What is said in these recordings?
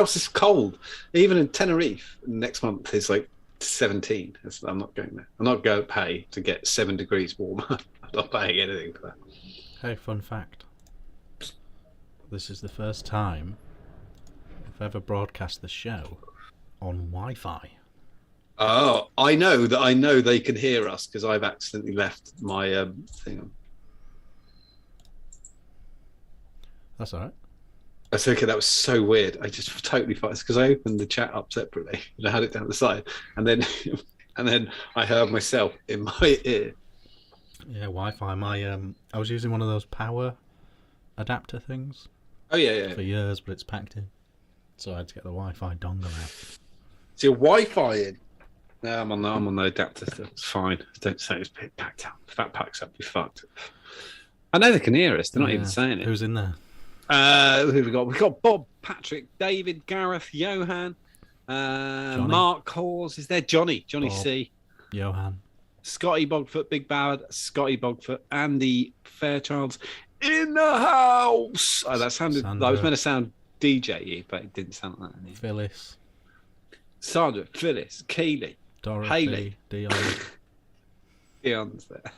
else is cold. Even in Tenerife next month is like 17. I'm not going there. I'm not going to pay to get 7 degrees warmer. I'm not paying anything for that. Hey, fun fact. This is the first time I've ever broadcast the show on Wi-Fi. Oh, I know they can hear us because I've accidentally left my thing on. That's all right. That's okay. That was so weird. I just totally thought it's because I opened the chat up separately and I had it down the side, and then I heard myself in my ear. Yeah, Wi-Fi. I was using one of those power adapter things. Oh yeah. For years, but it's packed in, so I had to get the Wi-Fi dongle out. So you're Wi-Fi in? No, I'm on the adapter still. It's fine. Don't say it's packed out. If that packs up, you're fucked. I know they can hear us. They're not even saying it. Who's in there? Who have we got? We've got Bob, Patrick, David, Gareth, Johan, Mark Hawes. Is there Johnny Bob, C, Johan, Scotty Bogfoot, Big Bad, Scotty Bogfoot, Andy Fairchilds in the house. Oh, that sounded. Sandra. I was meant to sound DJ-y, but it didn't sound like that. Phyllis, Sandra, Phyllis, Keeley, Dorothy, Hayley, Dion. Dion's there.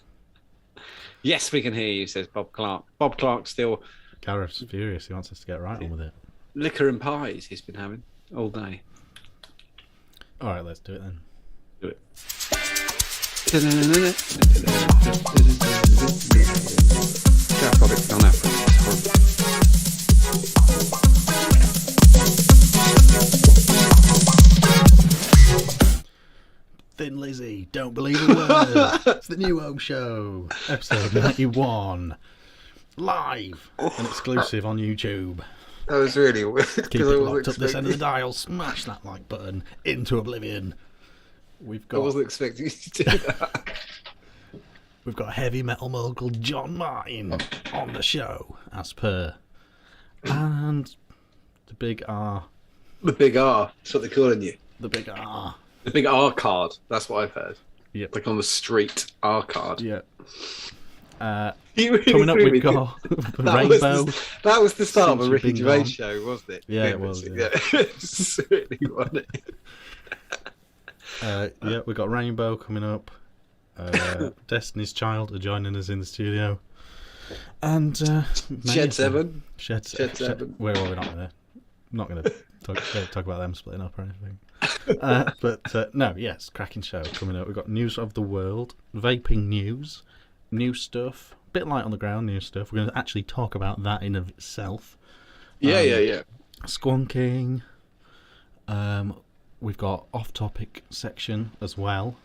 Yes, we can hear you, says Bob Clark. Bob Clark still. Gareth's furious. He wants us to get right on with it. Liquor and pies he's been having all day. All right, let's do it then. Do it. Thin Lizzy, don't believe a word. It's the new Ohm Show, episode 91. Live and exclusive on YouTube. That was really weird. Keep it locked up this end of the dial. Smash that like button into oblivion. I wasn't expecting you to do that. We've got heavy metal mogul John Martin on the show, as per. And the big R. The big R. That's what they're calling you. The big R. The big R card. That's what I've heard. Yep. Like on the street, R card. Yeah. Really coming up, we've got Rainbow. That was the start of a Ricky Gervais show, wasn't it? Yeah, it was. Yeah. It's really funny. Yeah, we've got Rainbow coming up. Destiny's Child are joining us in the studio. And Shed 7. Shed 7. We're not going to talk about them splitting up or anything. But no, yes, cracking show coming up. We've got news of the world, vaping news, new stuff, bit light on the ground new stuff. We're going to actually talk about that in of itself. Yeah. Squonking. We've got off-topic section as well.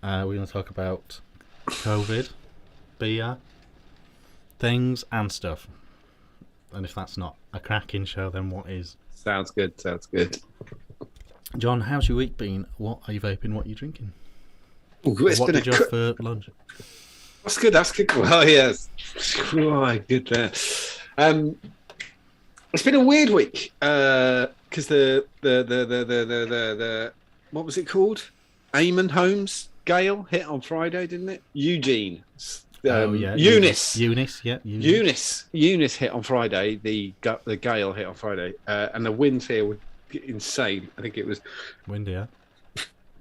We're going to talk about COVID, beer, things and stuff. And if that's not a cracking show, then what is? Sounds good. John, how's your week been? What are you vaping? What are you drinking? Ooh, what did you have for lunch? That's good. Well, yes. Oh, good there. It's been a weird week because the what was it called? Eamon Holmes Gale hit on Friday, didn't it? Eugene. Eunice. Eunice hit on Friday. The gale hit on Friday, and the winds here were insane. I think it was windy,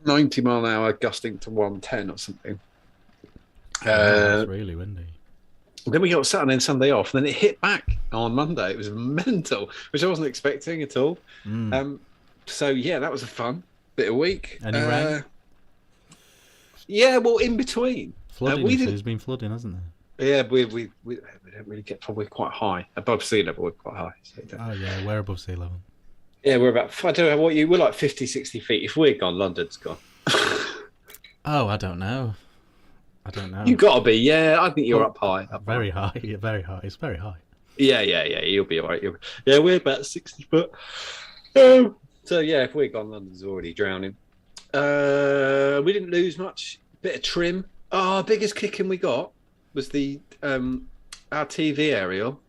90 mile an hour, gusting to 110 or something. It's really windy. Then we got Saturday and Sunday off, and then it hit back on Monday. It was mental, which I wasn't expecting at all. So yeah, that was a fun bit of week. Any rain? Yeah, well, in between. Flooding. There's been flooding, hasn't there? Yeah, we don't really get probably quite high above sea level. We're quite high. So oh yeah, we're above sea level. Yeah, we're about. I don't know what we're like 50, 60 feet. If we're gone, London's gone. Oh, I don't know. You got to be. Yeah, I think you're up high. Very high. Yeah, very high. It's very high. Yeah. You'll be all right. Yeah, we're about 60 foot. So yeah, if we're gone, London's already drowning. We didn't lose much. Bit of trim. Oh, biggest kicking we got was the our TV aerial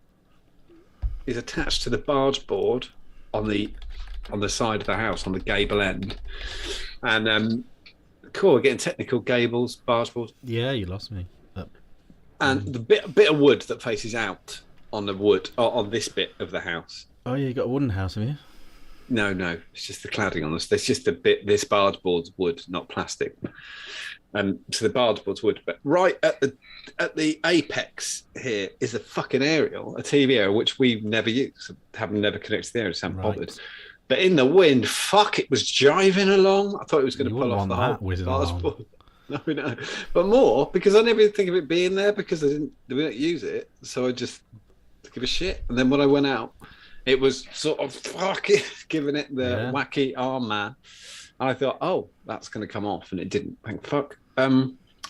is attached to the barge board on the side of the house on the gable end, and cool. We're getting technical, gables, barge boards. Yeah, you lost me. And the bit of wood that faces out on the wood on this bit of the house. Oh yeah, you got a wooden house, have you? No. It's just the cladding on this. There's just a bit. This barge board's wood, not plastic. So the barge board's wood, but right at the apex here is a fucking aerial, a TV aerial, which we've never used, have never connected the aerial, just haven't bothered. But in the wind, fuck, it was jiving along. I thought it was going to pull off the whole barge board. No. But more because I never think of it being there because we didn't use it, so I just give a shit. And then when I went out, it was sort of fucking giving it the wacky arm man. And I thought, oh, that's going to come off, and it didn't. Thank fuck.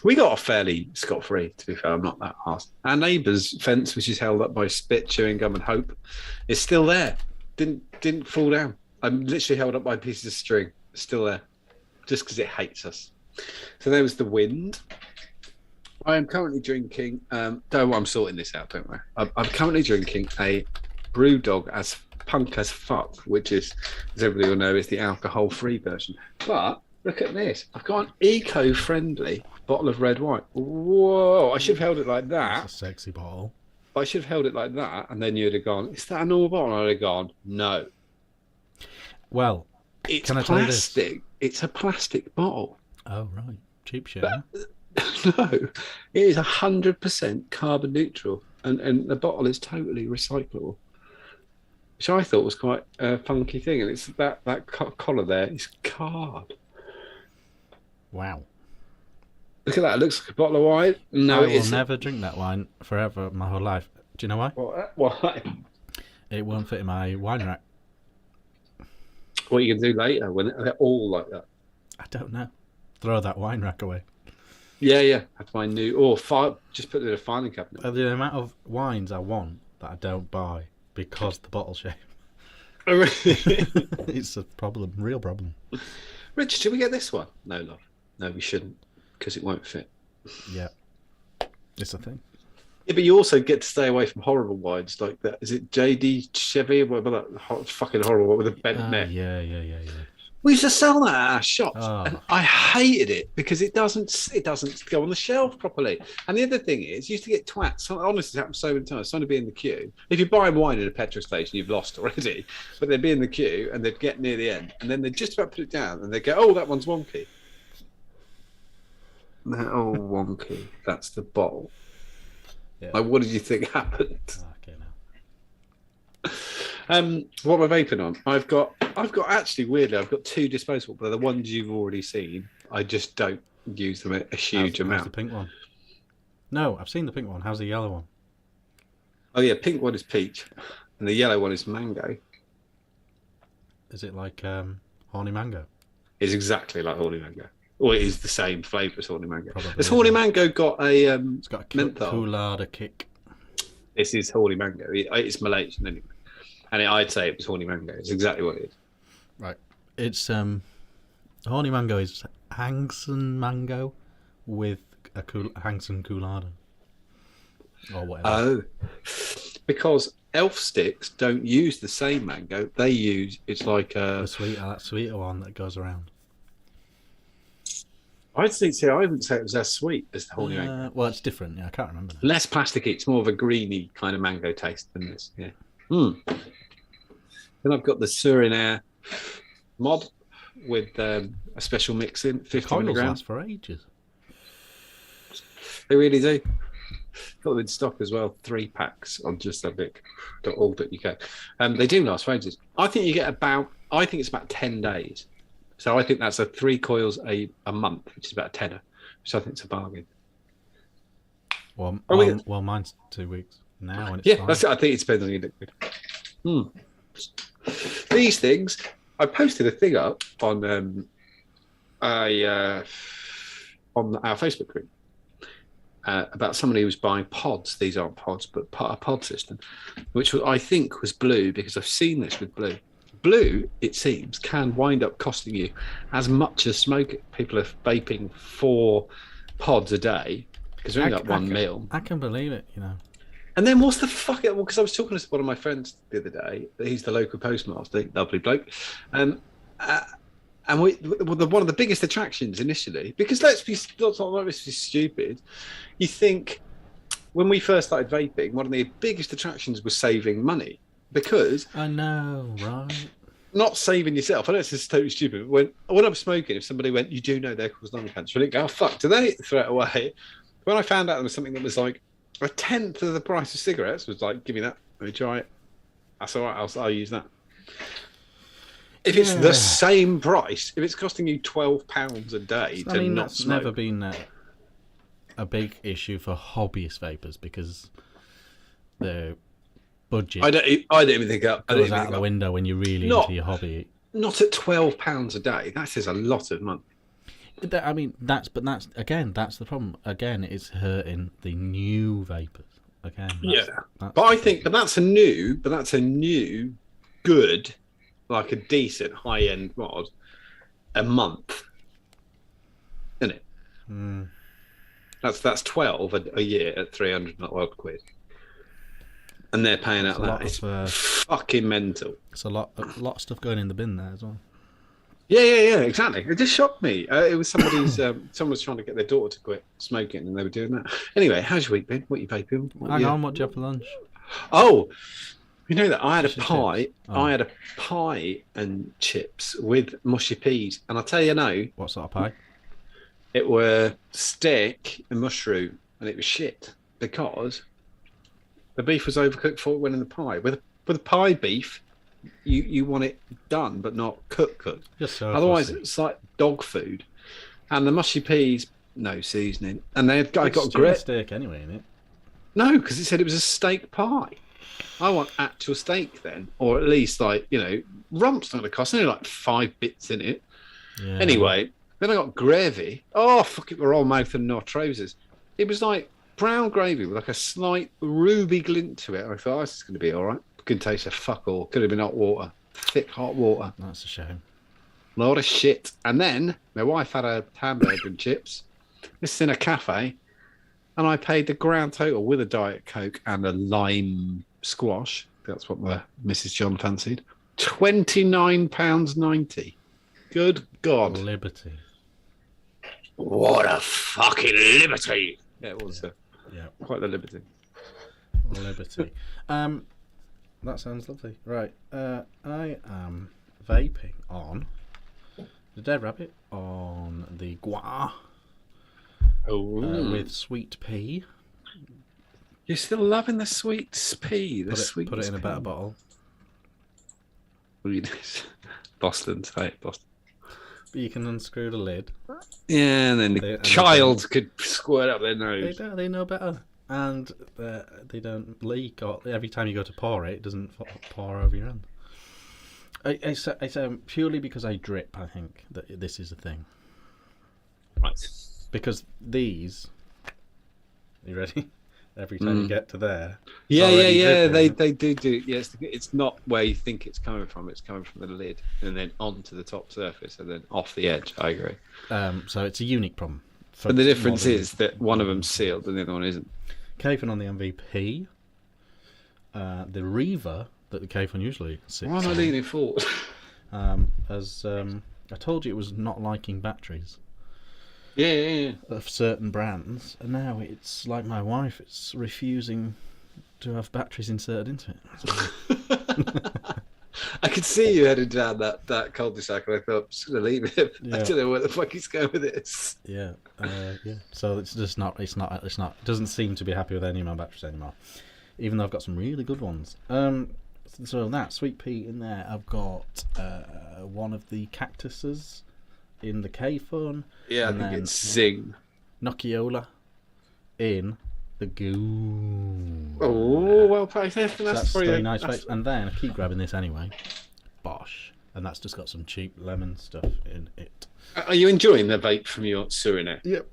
We got off fairly scot-free, to be fair. I'm not that arsed. Our neighbour's fence, which is held up by spit, chewing gum, and hope, is still there. Didn't fall down. I'm literally held up by pieces of string. It's still there, just because it hates us. So there was the wind. I am currently drinking. Don't worry, I'm sorting this out. Don't worry. I'm currently drinking a BrewDog as punk as fuck, which is, as everybody will know, is the alcohol-free version. But look at this. I've got an eco-friendly bottle of red wine. Whoa! I should have held it like that. That's a sexy bottle. I should have held it like that, and then you'd have gone, is that a normal bottle? And I'd have gone, no. Well, it's can I plastic. tell you this? It's a plastic bottle. Oh, right. Cheap shit, huh? No, it is 100% carbon neutral, and the bottle is totally recyclable, which I thought was quite a funky thing. And it's that collar there is card. Wow. Look at that. It looks like a bottle of wine. No, I will never drink that wine forever, my whole life. Do you know why? Why? It won't fit in my wine rack. What are you going to do later when they're all like that? I don't know. Throw that wine rack away. Yeah. That's my new... Or just put it in a filing cabinet. The amount of wines I want that I don't buy because the bottle shape. Oh, really? It's a problem, real problem. Richard, should we get this one? No, love. No, we shouldn't, because it won't fit. Yeah. It's a thing. Yeah, but you also get to stay away from horrible wines like that. Is it JD Chevy? Whatever that fucking horrible one with a bent neck. Yeah. We used to sell that at our shops, and I hated it because it doesn't go on the shelf properly. And the other thing is, you used to get twats. Honestly, it happens so many times. Someone would be in the queue. If you buy wine at a petrol station, you've lost already. But they'd be in the queue, and they'd get near the end, and then they'd just about put it down, and they'd go, "Oh, that one's wonky." Oh, wonky. That's the bottle. Yeah. Like, what did you think happened? Okay, now. What am I vaping on? I've got actually weirdly, I've got two disposable, but they're the ones you've already seen. I just don't use them a huge amount. How's the pink one? No, I've seen the pink one. How's the yellow one? Oh yeah, pink one is peach, and the yellow one is mango. Is it like horny mango? It's exactly like horny mango. Or it is the same flavour as horny mango. Probably Has horny mango got a it's got a menthol? Coolada kick. This is horny mango. It's Malaysian anyway. And I'd say it was horny mango. It's exactly what it is. Right. It's horny mango is Hangson mango with a Hangson Coolada. Or whatever. Oh. Because elf sticks don't use the same mango. They use, it's like that sweeter one that goes around. I wouldn't say it was as sweet as the horny mango. Well, it's different. Yeah, I can't remember. Less plasticky. It's more of a greeny kind of mango taste than this. Yeah. Then I've got the Surinair mod with a special mix in, 50 milligrams. Last for ages. They really do. Got them in stock as well. 3 packs on justhavic.org.uk. They do last for ages. I think you get I think it's about 10 days. So I think that's 3 coils a month, which is about a tenner, which I think is a bargain. Well, mine's 2 weeks now. And it's I think it depends on your liquid. These things, I posted a thing up on our Facebook group about somebody who was buying pods. These aren't pods, but a pod system, which I think was blue, because I've seen this with blue. Blue, it seems, can wind up costing you as much as smoking. People are vaping 4 pods a day because they're only like 1 mil. I can believe it, you know. And then what's the fuck? Well, because I was talking to one of my friends the other day. He's the local postmaster, lovely bloke. And one of the biggest attractions initially, because let's not be stupid. You think when we first started vaping, one of the biggest attractions was saving money, because I know, right? not saving yourself. I know this is totally stupid. But when I'm smoking, if somebody went, you do know they cause lung cancer, I didn't go, oh, fuck, do they? Throw it away. When I found out there was something that was like a tenth of the price of cigarettes, was like, give me that. Let me try it. That's all right. I'll use that. If it's the same price, if it's costing you £12 a day to not that's smoke, never been a big issue for hobbyist vapors because the budget I don't even think goes out of the window when you're really into your hobby. Not at £12 a day. That is a lot of money. I mean, that's the problem. Again, it's hurting the new vapors. Again, but I think, that's a new, good, like a decent high-end mod, a month, isn't it? Mm. That's 12 a year at 300 odd quid, and they're paying out that. It's fucking mental. It's a lot of stuff going in the bin there as well. Yeah, exactly. It just shocked me. It was somebody's. Someone was trying to get their daughter to quit smoking, and they were doing that. Anyway, how's your week been? What you vaping? Hang on, what did you have for lunch? Oh, you know that I had a pie. I had a pie and chips with mushy peas, and I'll tell you now. What sort of pie? It were steak and mushroom, and it was shit because the beef was overcooked before it went in the pie. With a pie beef, you want it done but not cooked. Otherwise, it's like dog food. And the mushy peas, no seasoning. And I got great steak anyway, innit? No, because it said it was a steak pie. I want actual steak then, or at least rump's not going to cost only like 5 bits in it. Yeah. Anyway, then I got gravy. Oh fuck it, we're all mouth and no trousers. It was like brown gravy with like a slight ruby glint to it. I thought, this is going to be all right. Couldn't taste a fuck all. Could have been hot water. Thick hot water. That's a shame. Load of shit. And then my wife had a hamburger and chips. This is in a cafe. And I paid the grand total with a Diet Coke and a lime squash. That's what my Mrs. John fancied. £29.90. Good God. Liberty. What a fucking liberty. Yeah, it was quite the liberty. Liberty. That sounds lovely. Right. I am vaping on the Dead Rabbit, on the Gua, with sweet pea. You're still loving the sweet pea. Put it in a better bottle. Boston. But you can unscrew the lid. Yeah, and then the child could squirt up their nose. They know better. And they don't leak, or every time you go to pour it, it doesn't pour over your hand. It's purely because I drip, I think, that this is a thing. Right. Because these... You ready? Every time you get to there... Yeah, they do. Yeah, it's not where you think it's coming from. It's coming from the lid, and then onto the top surface, and then off the edge. I agree. So it's a unique problem. But the difference is that one of them's sealed and the other one isn't. Kayfan on the MVP. The Reaver that the Kayfan usually sits Why am I leaning forward? As I told you, it was not liking batteries. Yeah. Of certain brands, and now it's like my wife. It's refusing to have batteries inserted into it. I could see you headed down that cul-de-sac, and I thought, I'm just going to leave it. Yeah. I don't know where the fuck he's going with this. Yeah. So it's just not. It's not. It doesn't seem to be happy with any of my batteries anymore, even though I've got some really good ones. So that sweet pea in there. I've got one of the cactuses in the K-phone. Yeah, I think it's Zing. Nociola in the goo. Oh, well played. That's very nice. And then I keep grabbing this anyway. Bosh. And that's just got some cheap lemon stuff in it. Are you enjoying the vape from your Suriname? Yep.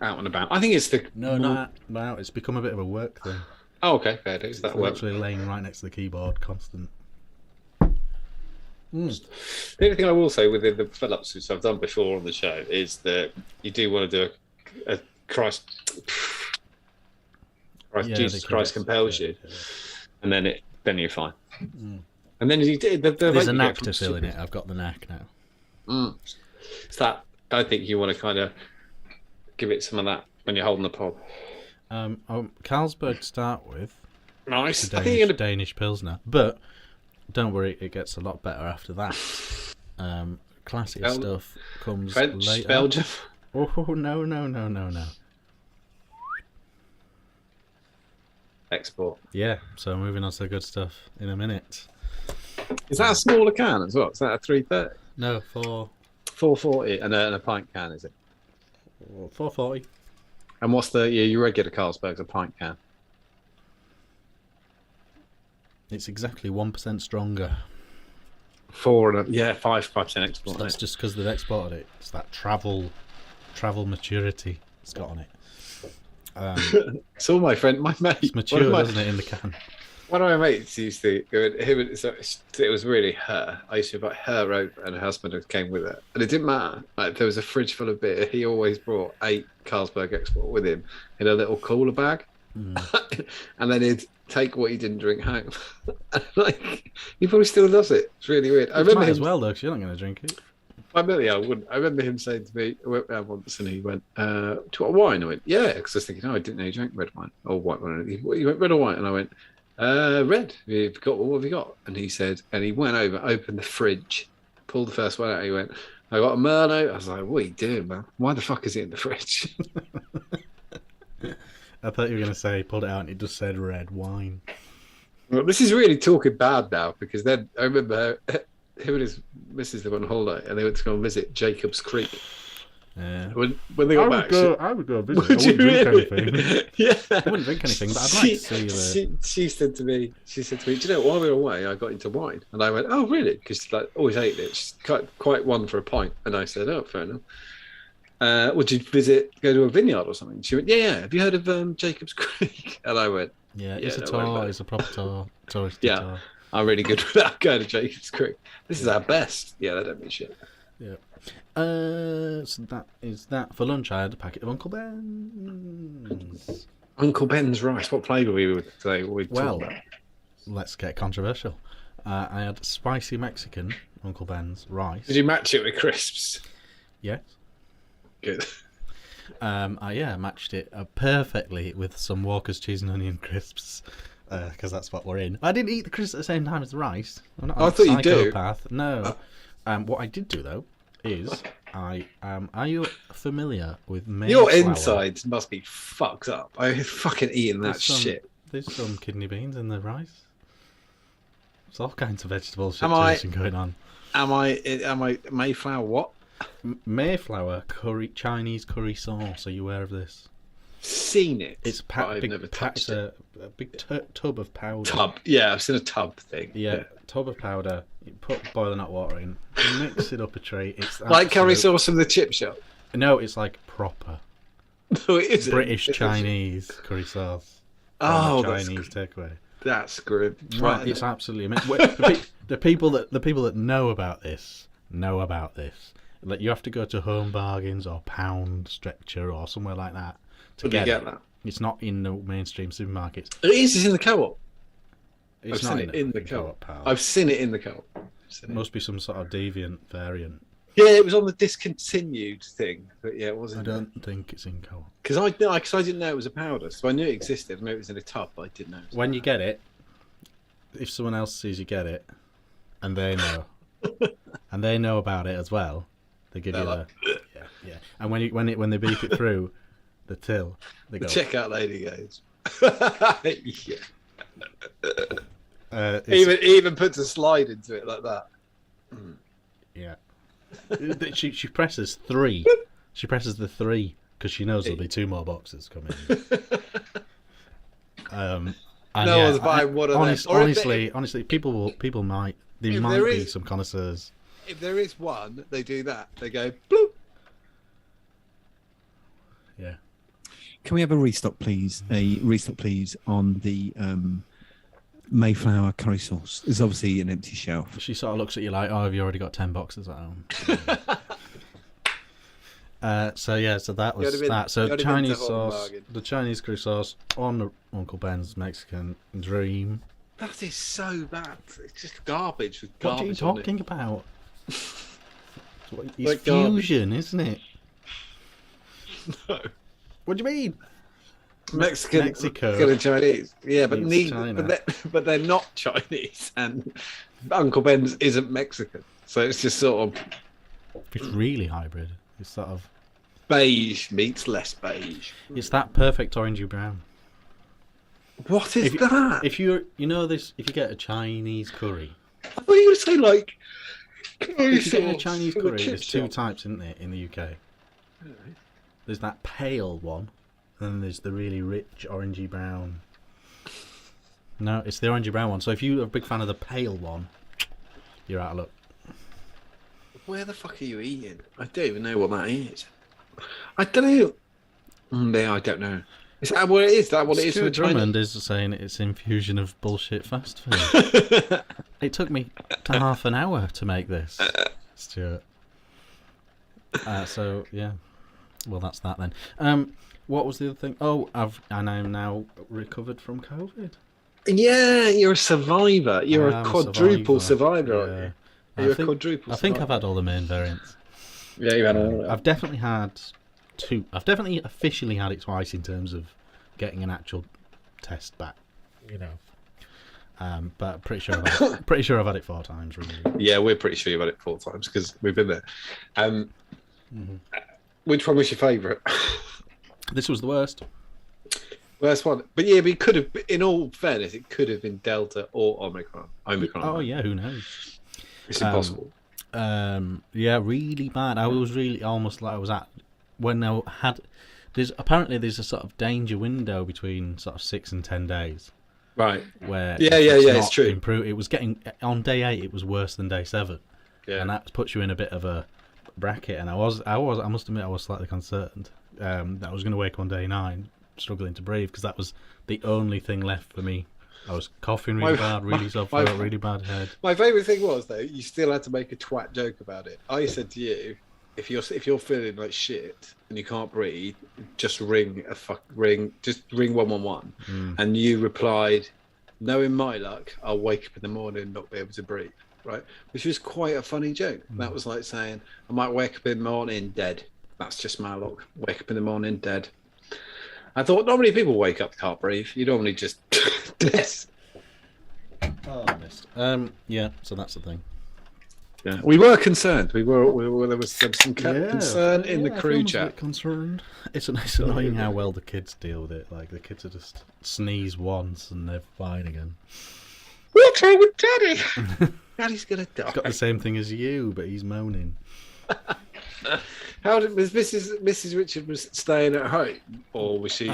Out and about. I think it's the... No. It's become a bit of a work thing. Oh, okay. Fair dues. That works. Literally laying right next to the keyboard, constant. The only thing I will say within the fill-ups which I've done before on the show is that you do want to do a Jesus Christ compels you, and then you're fine. And then you did there's a knack to fill in it. I've got the knack now. It's that I think you want to kind of give it some of that when you're holding the pod. Carlsberg to start with. Nice. Danish Pilsner, but don't worry, it gets a lot better after that. Classier stuff comes French, later. Belgium. Oh no. Export. Yeah, so moving on to the good stuff in a minute. Is that a smaller can as well? Is that a 330? No, 440 and a pint can, is it? 440. And what's your regular Carlsberg's a pint can? It's exactly 1% stronger. 5% export. So that's just because they've exported it. It's that travel maturity it's got on it. It's all my mate. It's mature, doesn't it, in the can? One of my mates used to, it was really her. I used to invite her over and her husband came with her. And it didn't matter. Like, there was a fridge full of beer. He always brought 8 Carlsberg Export with him in a little cooler bag. And then he'd take what he didn't drink home. Like, he probably still does it. It's really weird. I remember him as well, though, because you're not going to drink it. I wouldn't. I remember him saying to me, I went round once and he went, do you want wine? I went, yeah, because I was thinking, I didn't know you drank red wine or white wine. He went, red or white? And I went, red. What have you got? And he said, and he went over, opened the fridge, pulled the first one out. He went, I got a Merlot. I was like, what are you doing, man? Why the fuck is it in the fridge? I thought you were going to say, he pulled it out and it just said red wine. Well, this is really talking bad now, because then I remember him and his missus, they went on holiday and they went to go and visit Jacob's Creek. Yeah. When they got back, I would go visit. I wouldn't drink anything. Yeah, I wouldn't drink anything, but I'd like to see the... She said to me, do you know, while we were away, I got into wine, and I went, oh really? Because she always ate it. She's quite one for a pint, and I said, oh, fair enough. Would you go to a vineyard or something? She went, yeah. Have you heard of Jacob's Creek? And I went, yeah, it's a tour. It's a proper touristy tour. I'm really good without going to Jacob's Creek. This is our best. Yeah, that don't mean shit. Yeah. So that is that. For lunch, I had a packet of Uncle Ben's. Uncle Ben's rice. What flavour were we with today? Let's get controversial. I had spicy Mexican Uncle Ben's rice. Did you match it with crisps? Yes. Good. I matched it perfectly with some Walker's cheese and onion crisps. Because that's what we're in. I didn't eat the crisps at the same time as the rice. I'm not I thought you do. No. What I did do, though, is are you familiar with Mayflower? Your insides must be fucked up. I'm fucking eating that shit. There's some kidney beans in the rice. There's all kinds of vegetable shit going on. Am I Mayflower what? Mayflower Chinese curry sauce. Are you aware of this? Seen it. It's I've never touched it. A big tub of powder. Yeah, I've seen a tub thing. Yeah, tub of powder. You put boiling hot water in. You mix it up a tree. It's like curry sauce from the chip shop. No, it's like proper. No, it isn't. British Chinese curry sauce. Oh, Chinese takeaway. That's grim. Right, it's absolutely amazing. the people that know about this know about this. Like, you have to go to Home Bargains or Pound Stretcher or somewhere like that to get that. It's not in the mainstream supermarkets. It is. It's in the co-op. I've seen it in the co-op. I've seen it in the co-op. It must be some sort of deviant variant. Yeah, it was on the discontinued thing, but yeah, it wasn't. I don't think it's in co-op. Because I didn't know it was a powder, so I knew it existed. I knew it was in a tub, but I didn't know. When you get it, if someone else sees you get it, and they know, and they know about it as well, they give you the yeah. And when they beep it through the till, they go. The checkout lady goes. Yeah. Even puts a slide into it like that. Yeah. She presses 3. She presses the 3 because she knows there'll be 2 more boxes coming. One's buying one of them. Honestly, people might be some connoisseurs. If there is one, they do that. They go bloop. Yeah. Can we have a restock, please? A restock, please, on the Mayflower curry sauce. There's obviously an empty shelf. She sort of looks at you like, "Oh, have you already got 10 boxes at home?" So that was that. So Chinese sauce, the Chinese curry sauce on Uncle Ben's Mexican dream. That is so bad. It's just garbage with garbage. What are you talking about? It's fusion, isn't it? No. What do you mean? Mexican Mexico and Chinese. Yeah, but meets China. but they're not Chinese, and Uncle Ben's isn't Mexican, so it's just sort of It's really hybrid. It's sort of beige meets less beige. it's that perfect orangey brown. What is that? If you know this, if you get a Chinese curry, I thought you were going to say like. if you get a Chinese curry, there's two types, isn't there, in the UK? There's that pale one, and then there's the really rich orangey brown. No, it's the orangey brown one. So if you're a big fan of the pale one, you're out of luck. Where the fuck are you eating? I don't even know what that is. I don't know. No, I don't know. Is that what it is? Is that what it is? Stuart Drummond is saying it's infusion of bullshit fast food. It took me to half an hour to make this, Stuart. So yeah, well that's that then. What was the other thing? Oh, I'm now recovered from COVID. Yeah, you're a survivor. You're a quadruple survivor, aren't you? You're a quadruple I think I've had all the main variants. Yeah, you had all. I've definitely had two. I've definitely officially had it twice in terms of getting an actual test back. You know, but pretty sure I've had it 4 times. Really. Yeah, we're pretty sure you've had it 4 times because we've been there. Which one was your favourite? This was the worst. Worst one, but yeah, we could have. In all fairness, it could have been Delta or Omicron. Oh yeah, who knows? It's impossible. Yeah, really bad. I was really almost like I was at when I had. There's a sort of danger window between sort of 6 and 10 days. Right. Where it's true. It was getting on day 8. It was worse than day 7. Yeah. And that puts you in a bit of a bracket. And I must admit, I was slightly concerned that I was going to wake on day 9 struggling to breathe because that was the only thing left for me. I was coughing really bad, really suffering, really bad head. My favourite thing was though, you still had to make a twat joke about it. I said to you, if you're feeling like shit and you can't breathe, just ring 111. And you replied, knowing my luck, I'll wake up in the morning and not be able to breathe. Right, which was quite a funny joke. That was like saying, I might wake up in the morning dead. That's just my luck. Wake up in the morning dead. I thought normally people wake up can't breathe. You normally just dead. Oh, I missed. Yeah, so that's the thing. Yeah, we were concerned. There was some concern in the crew chat. Concerned. It's annoying how well the kids deal with it. Like the kids are just sneeze once and they're fine again. What's wrong with Daddy? Daddy's gonna die. He's got the same thing as you, but he's moaning. How was Mrs. Richard was staying at home, or was she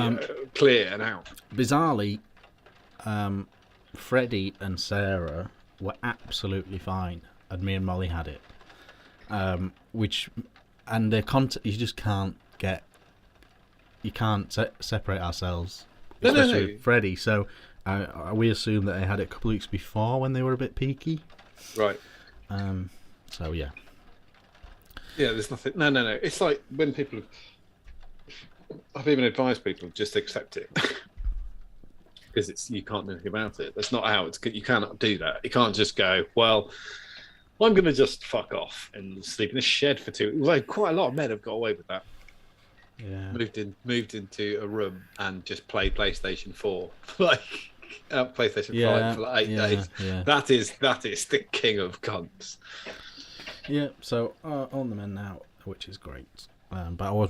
clear and out? Bizarrely, Freddie and Sarah were absolutely fine, and me and Molly had it. You just can't separate ourselves, especially with Freddie. So we assume that they had it a couple of weeks before when they were a bit peaky. Right. So yeah. Yeah, there's nothing. No. It's like when people. I've even advised people just accept it because you can't do anything about it. That's not how it's. You cannot do that. You can't just go. Well, I'm going to just fuck off and sleep in a shed for 2 weeks. Like quite a lot of men have got away with that. Yeah. Moved into a room and just play PlayStation 4, like PlayStation 5 for like 8 days. Yeah. That is the king of cunts. Yeah, so on the men now, which is great. But I was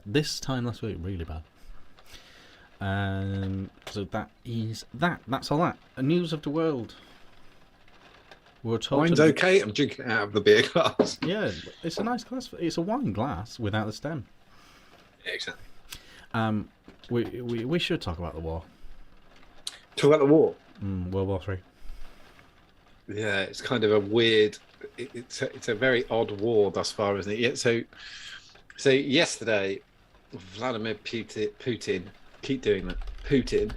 this time last week really bad. So that is that. That's all that. News of the world. Wine's okay. I'm drinking it out of the beer glass. Yeah, it's a nice glass. It's a wine glass without the stem. Yeah, exactly. We should talk about the war. Talk about the war. World War III. Yeah, it's kind of a weird. It's a very odd war thus far, isn't it? Yeah. So yesterday, Vladimir Putin keep doing that. Putin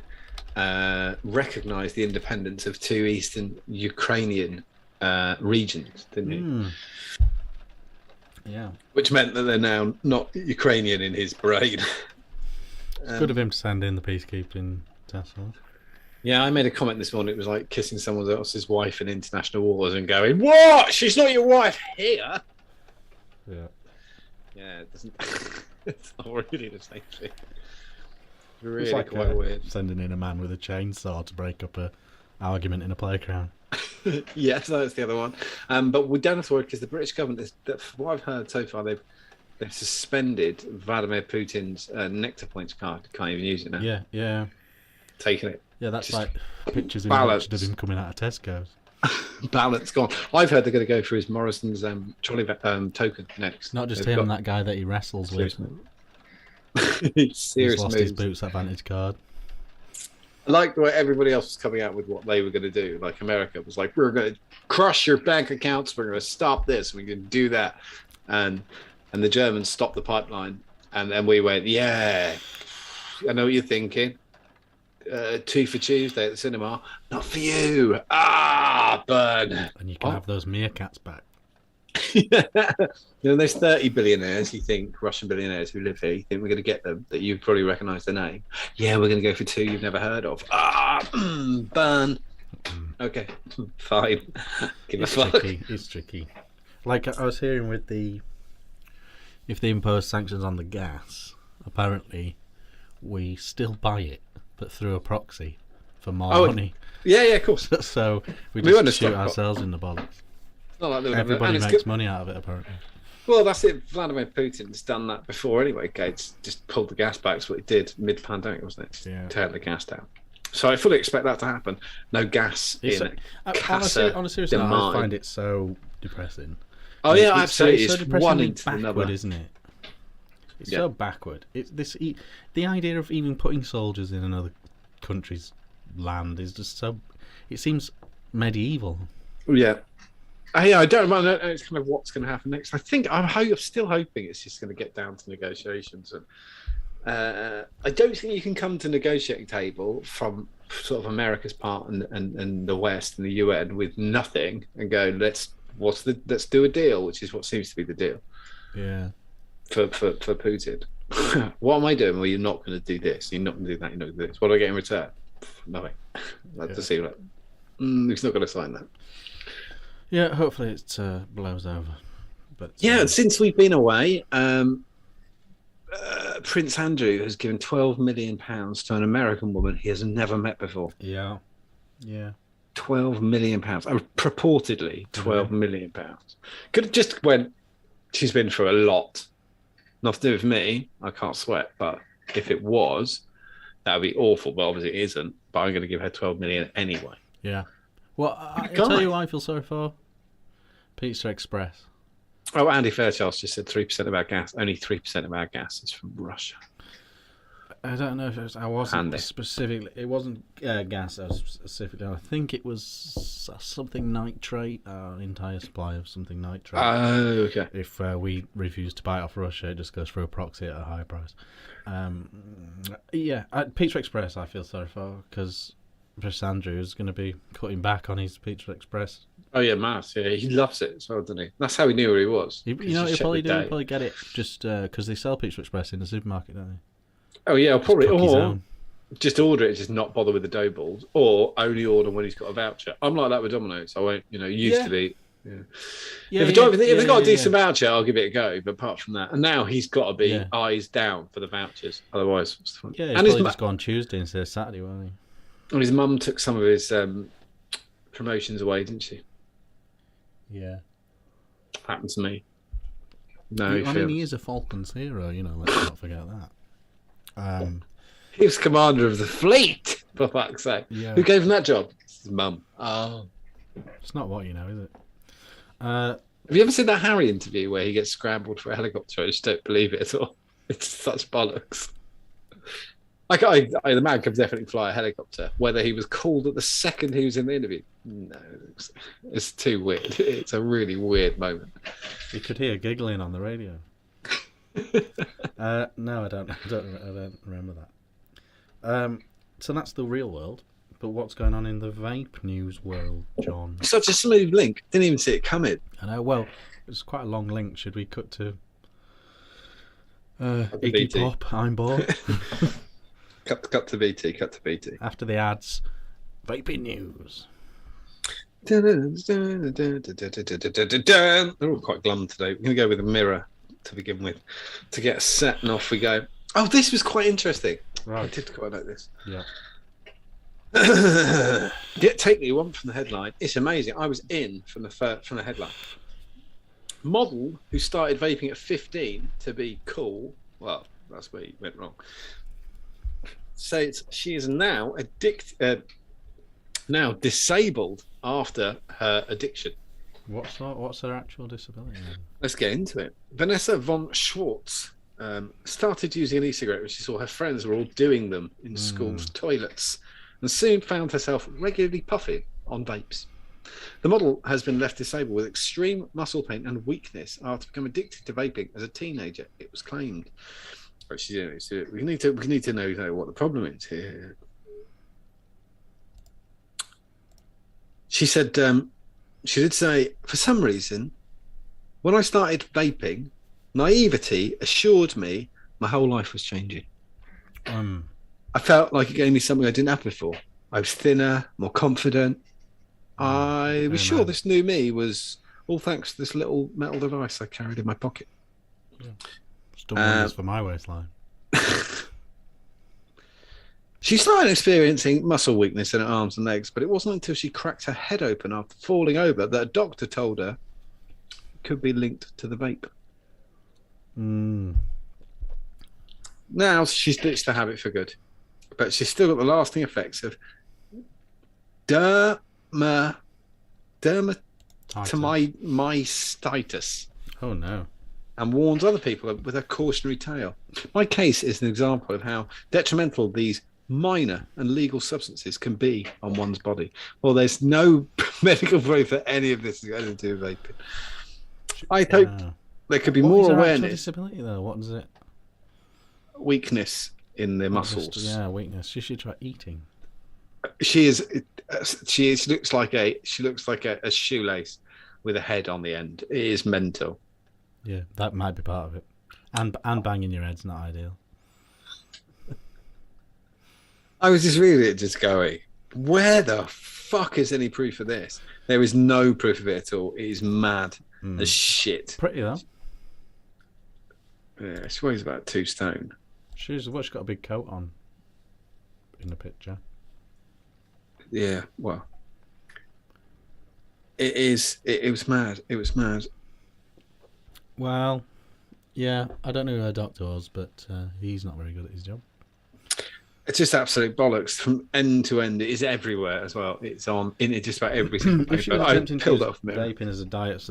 recognized the independence of 2 eastern Ukrainian regions, didn't he? Yeah. Which meant that they're now not Ukrainian in his brain. Good of him to send in the peacekeeping task force. Yeah, I made a comment this morning. It was like kissing someone else's wife in international wars and going, "What? She's not your wife here." Yeah. Yeah, it doesn't. It's not really the same thing. Really It's like quite weird. sending in a man with a chainsaw to break up a argument in a playground. Yes, that's the other one. But we don't have to worry because the British government, from what I've heard so far, they've suspended Vladimir Putin's Nectar Points card. Can't even use it now. Yeah. Taking it. Yeah, that's Just like pictures in balance. of him coming out of Tesco's. Balance gone. I've heard they're going to go for his Morrison's trolley token next. Not just They've him, got that guy that he wrestles with. He's He's lost his boots advantage card. I like the way everybody else was coming out with what they were going to do. Like America was like, we're going to crush your bank accounts. We're going to stop this. We're going to do that. And the Germans stopped the pipeline. And then we went, yeah, I know what you're thinking. 2 for Tuesday at the cinema. Not for you. Burn. And you can have those meerkats back. There's 30 billionaires, you think, Russian billionaires who live here. You think we're going to get them, that you probably recognise the name. Yeah, we're going to go for 2 you've never heard of. Burn. Okay, fine. Give a fuck. It's tricky. Like I was hearing with if they impose sanctions on the gas, apparently we still buy it, but through a proxy for more money. Yeah, of course. So we won't just shoot ourselves in the bollocks. Not like Everybody makes money out of it, apparently. Well, that's it. Vladimir Putin's done that before anyway. Gates just pulled the gas back. That's what he did mid-pandemic, wasn't it? Yeah. Turn the gas down. So I fully expect that to happen. No gas in on a serious note, I find it so depressing. Oh yeah, absolutely. It's so It's one depressingly into backward, another, isn't it? It's so backward. It's the idea of even putting soldiers in another country's land is just so. It seems medieval. Yeah. I don't know. It's kind of what's going to happen next. I think I'm still hoping it's just going to get down to negotiations, and I don't think you can come to negotiating table from sort of America's part and the West and the UN with nothing and go let's do a deal, which is what seems to be the deal. Yeah. For Putin. What am I doing? Well, you're not going to do this. You're not going to do that. You're not going to do this. What do I get in return? Nothing. Like to see like he's not going to sign that. Yeah, hopefully it blows over. But yeah, since we've been away, Prince Andrew has given £12 million to an American woman he has never met before. Yeah. £12 million. Purportedly £12 million. Could have just went, she's been through a lot. Nothing to do with me. I can't sweat. But if it was, that would be awful. But obviously it isn't. But I'm going to give her $12 million anyway. Yeah. Well, I'll tell you who I feel sorry for. Pizza Express. Oh, Andy Fairchild just said 3% of our gas. Only 3% of our gas is from Russia. I don't know if I wasn't specifically. It wasn't gas. I was specifically. I think it was something nitrate. An entire supply of something nitrate. Oh, okay. If we refuse to buy it off Russia, it just goes through a proxy at a higher price. Pizza Express. I feel sorry for because Prince Andrew is going to be cutting back on his Pizza Express. Oh yeah, mass. Yeah, he loves it as well, doesn't he? That's how he knew where he was. He'll probably get it just because they sell Pizza Express in the supermarket, don't they? Oh yeah, I'll probably or just order it, just not bother with the dough balls, or only order when he's got a voucher. I'm like that with Domino's. I won't, used to be. Yeah. If they've got a decent voucher, I'll give it a go. But apart from that, and now he's got to be eyes down for the vouchers. Otherwise, what's the fun? Yeah, he'll probably just go on Tuesday instead of Saturday, won't he? And his mum took some of his promotions away, didn't she? Yeah. Happened to me. No, he is a Falcons hero. Let's not forget that. He was commander of the fleet, for fuck's sake. Yeah. Who gave him that job? His mum. Oh. It's not what is it? Have you ever seen that Harry interview where he gets scrambled for a helicopter? I just don't believe it at all. It's such bollocks. Like, the man could definitely fly a helicopter. Whether he was called at the second he was in the interview, no, it's too weird. It's a really weird moment. You could hear giggling on the radio. No, I don't remember that. So that's the real world. But what's going on in the vape news world, John? Such a smooth link. Didn't even see it coming. I know. Well, it's quite a long link. Should we cut to Iggy Pop? I'm bored. Cut to BT. After the ads, vaping news. They're all quite glum today. We're going to go with a mirror to begin with to get us set, and off we go. Oh, this was quite interesting. I Right. did quite like this. Yeah. Take me one from the headline. It's amazing. I was in from the headline. Model who started vaping at 15 to be cool. Well, that's where he went wrong. Says she is now now disabled after her addiction. What's her actual disability? Then? Let's get into it. Vanessa Von Schwartz started using an e-cigarette when she saw her friends were all doing them in school's toilets, and soon found herself regularly puffing on vapes. The model has been left disabled with extreme muscle pain and weakness after becoming addicted to vaping as a teenager, it was claimed. But we need to know what the problem is here. She said, she did say, for some reason, when I started vaping, naivety assured me my whole life was changing. I felt like it gave me something I didn't have before. I was thinner, more confident. I was sure this new me was all thanks to this little metal device I carried in my pocket. Yeah. It's done wonders for my waistline. She started experiencing muscle weakness in her arms and legs, but it wasn't until she cracked her head open after falling over that a doctor told her it could be linked to the vape. Now she's ditched the habit for good, but she's still got the lasting effects of dermatomyositis. Oh no. And warns other people with a cautionary tale. My case is an example of how detrimental these minor and legal substances can be on one's body. Well, there's no medical proof that any of this is going to do with vaping. I hope there could be more awareness. Disability though, what is it? Weakness in the muscles. Yeah, weakness. She should try eating. She looks like a shoelace with a head on the end. It is mental. Yeah, that might be part of it. And banging your head's not ideal. I was just reading it, just going, where the fuck is any proof of this? There is no proof of it at all. It is mad as shit. Pretty though. Yeah, she weighs about 2 stone. She's got a big coat on in the picture. Yeah, well, it was mad. It was mad. Well, yeah, I don't know who her doctor was, but he's not very good at his job. It's just absolute bollocks from end to end. It is everywhere as well. It's on in just about every single paper. If she was I attempting to peeled use it off me. vaping as a diet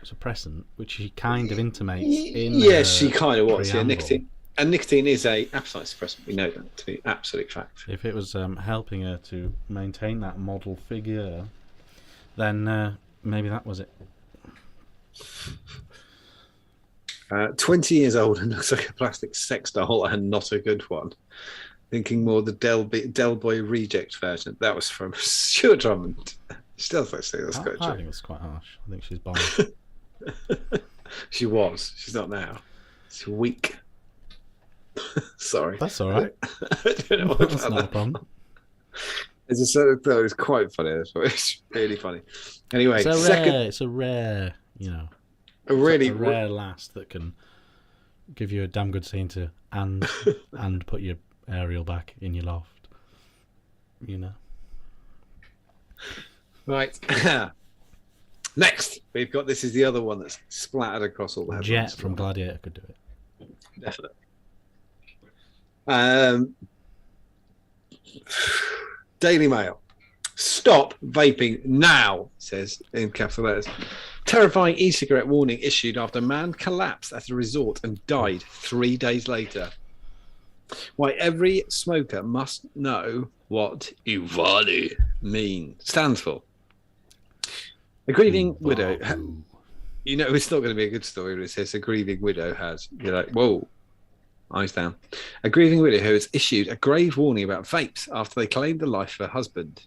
suppressant, which she kind of intimates in Yes, she kind of was. Yeah, preamble. nicotine is a appetite suppressant. We know that to be absolute fact. If it was helping her to maintain that model figure, then maybe that was it. 20 years old and looks like a plastic sex doll and not a good one. Thinking more the Del Boy reject version. That was from Stuart Drummond. She does actually. That's quite I true. think it's quite harsh. I think she's bomb. She was. She's not now. She's weak. Sorry. That's all right. I don't know what That's not a problem. It's a sort of thought it was quite funny. It's really funny. Anyway, It's a rare, a really rare lass that can give you a damn good scene to and put your aerial back in your loft. Right. Next, we've got this is the other one that's splattered across all the headlines. Jet from Gladiator could do it. Definitely. Daily Mail. Stop vaping now, says in capital letters. Terrifying e-cigarette warning issued after a man collapsed at a resort and died 3 days later. Why every smoker must know what Uvali stands for. A grieving widow. It's not going to be a good story when it says a grieving widow has. You're like, whoa, eyes down. A grieving widow who has issued a grave warning about vapes after they claimed the life of her husband.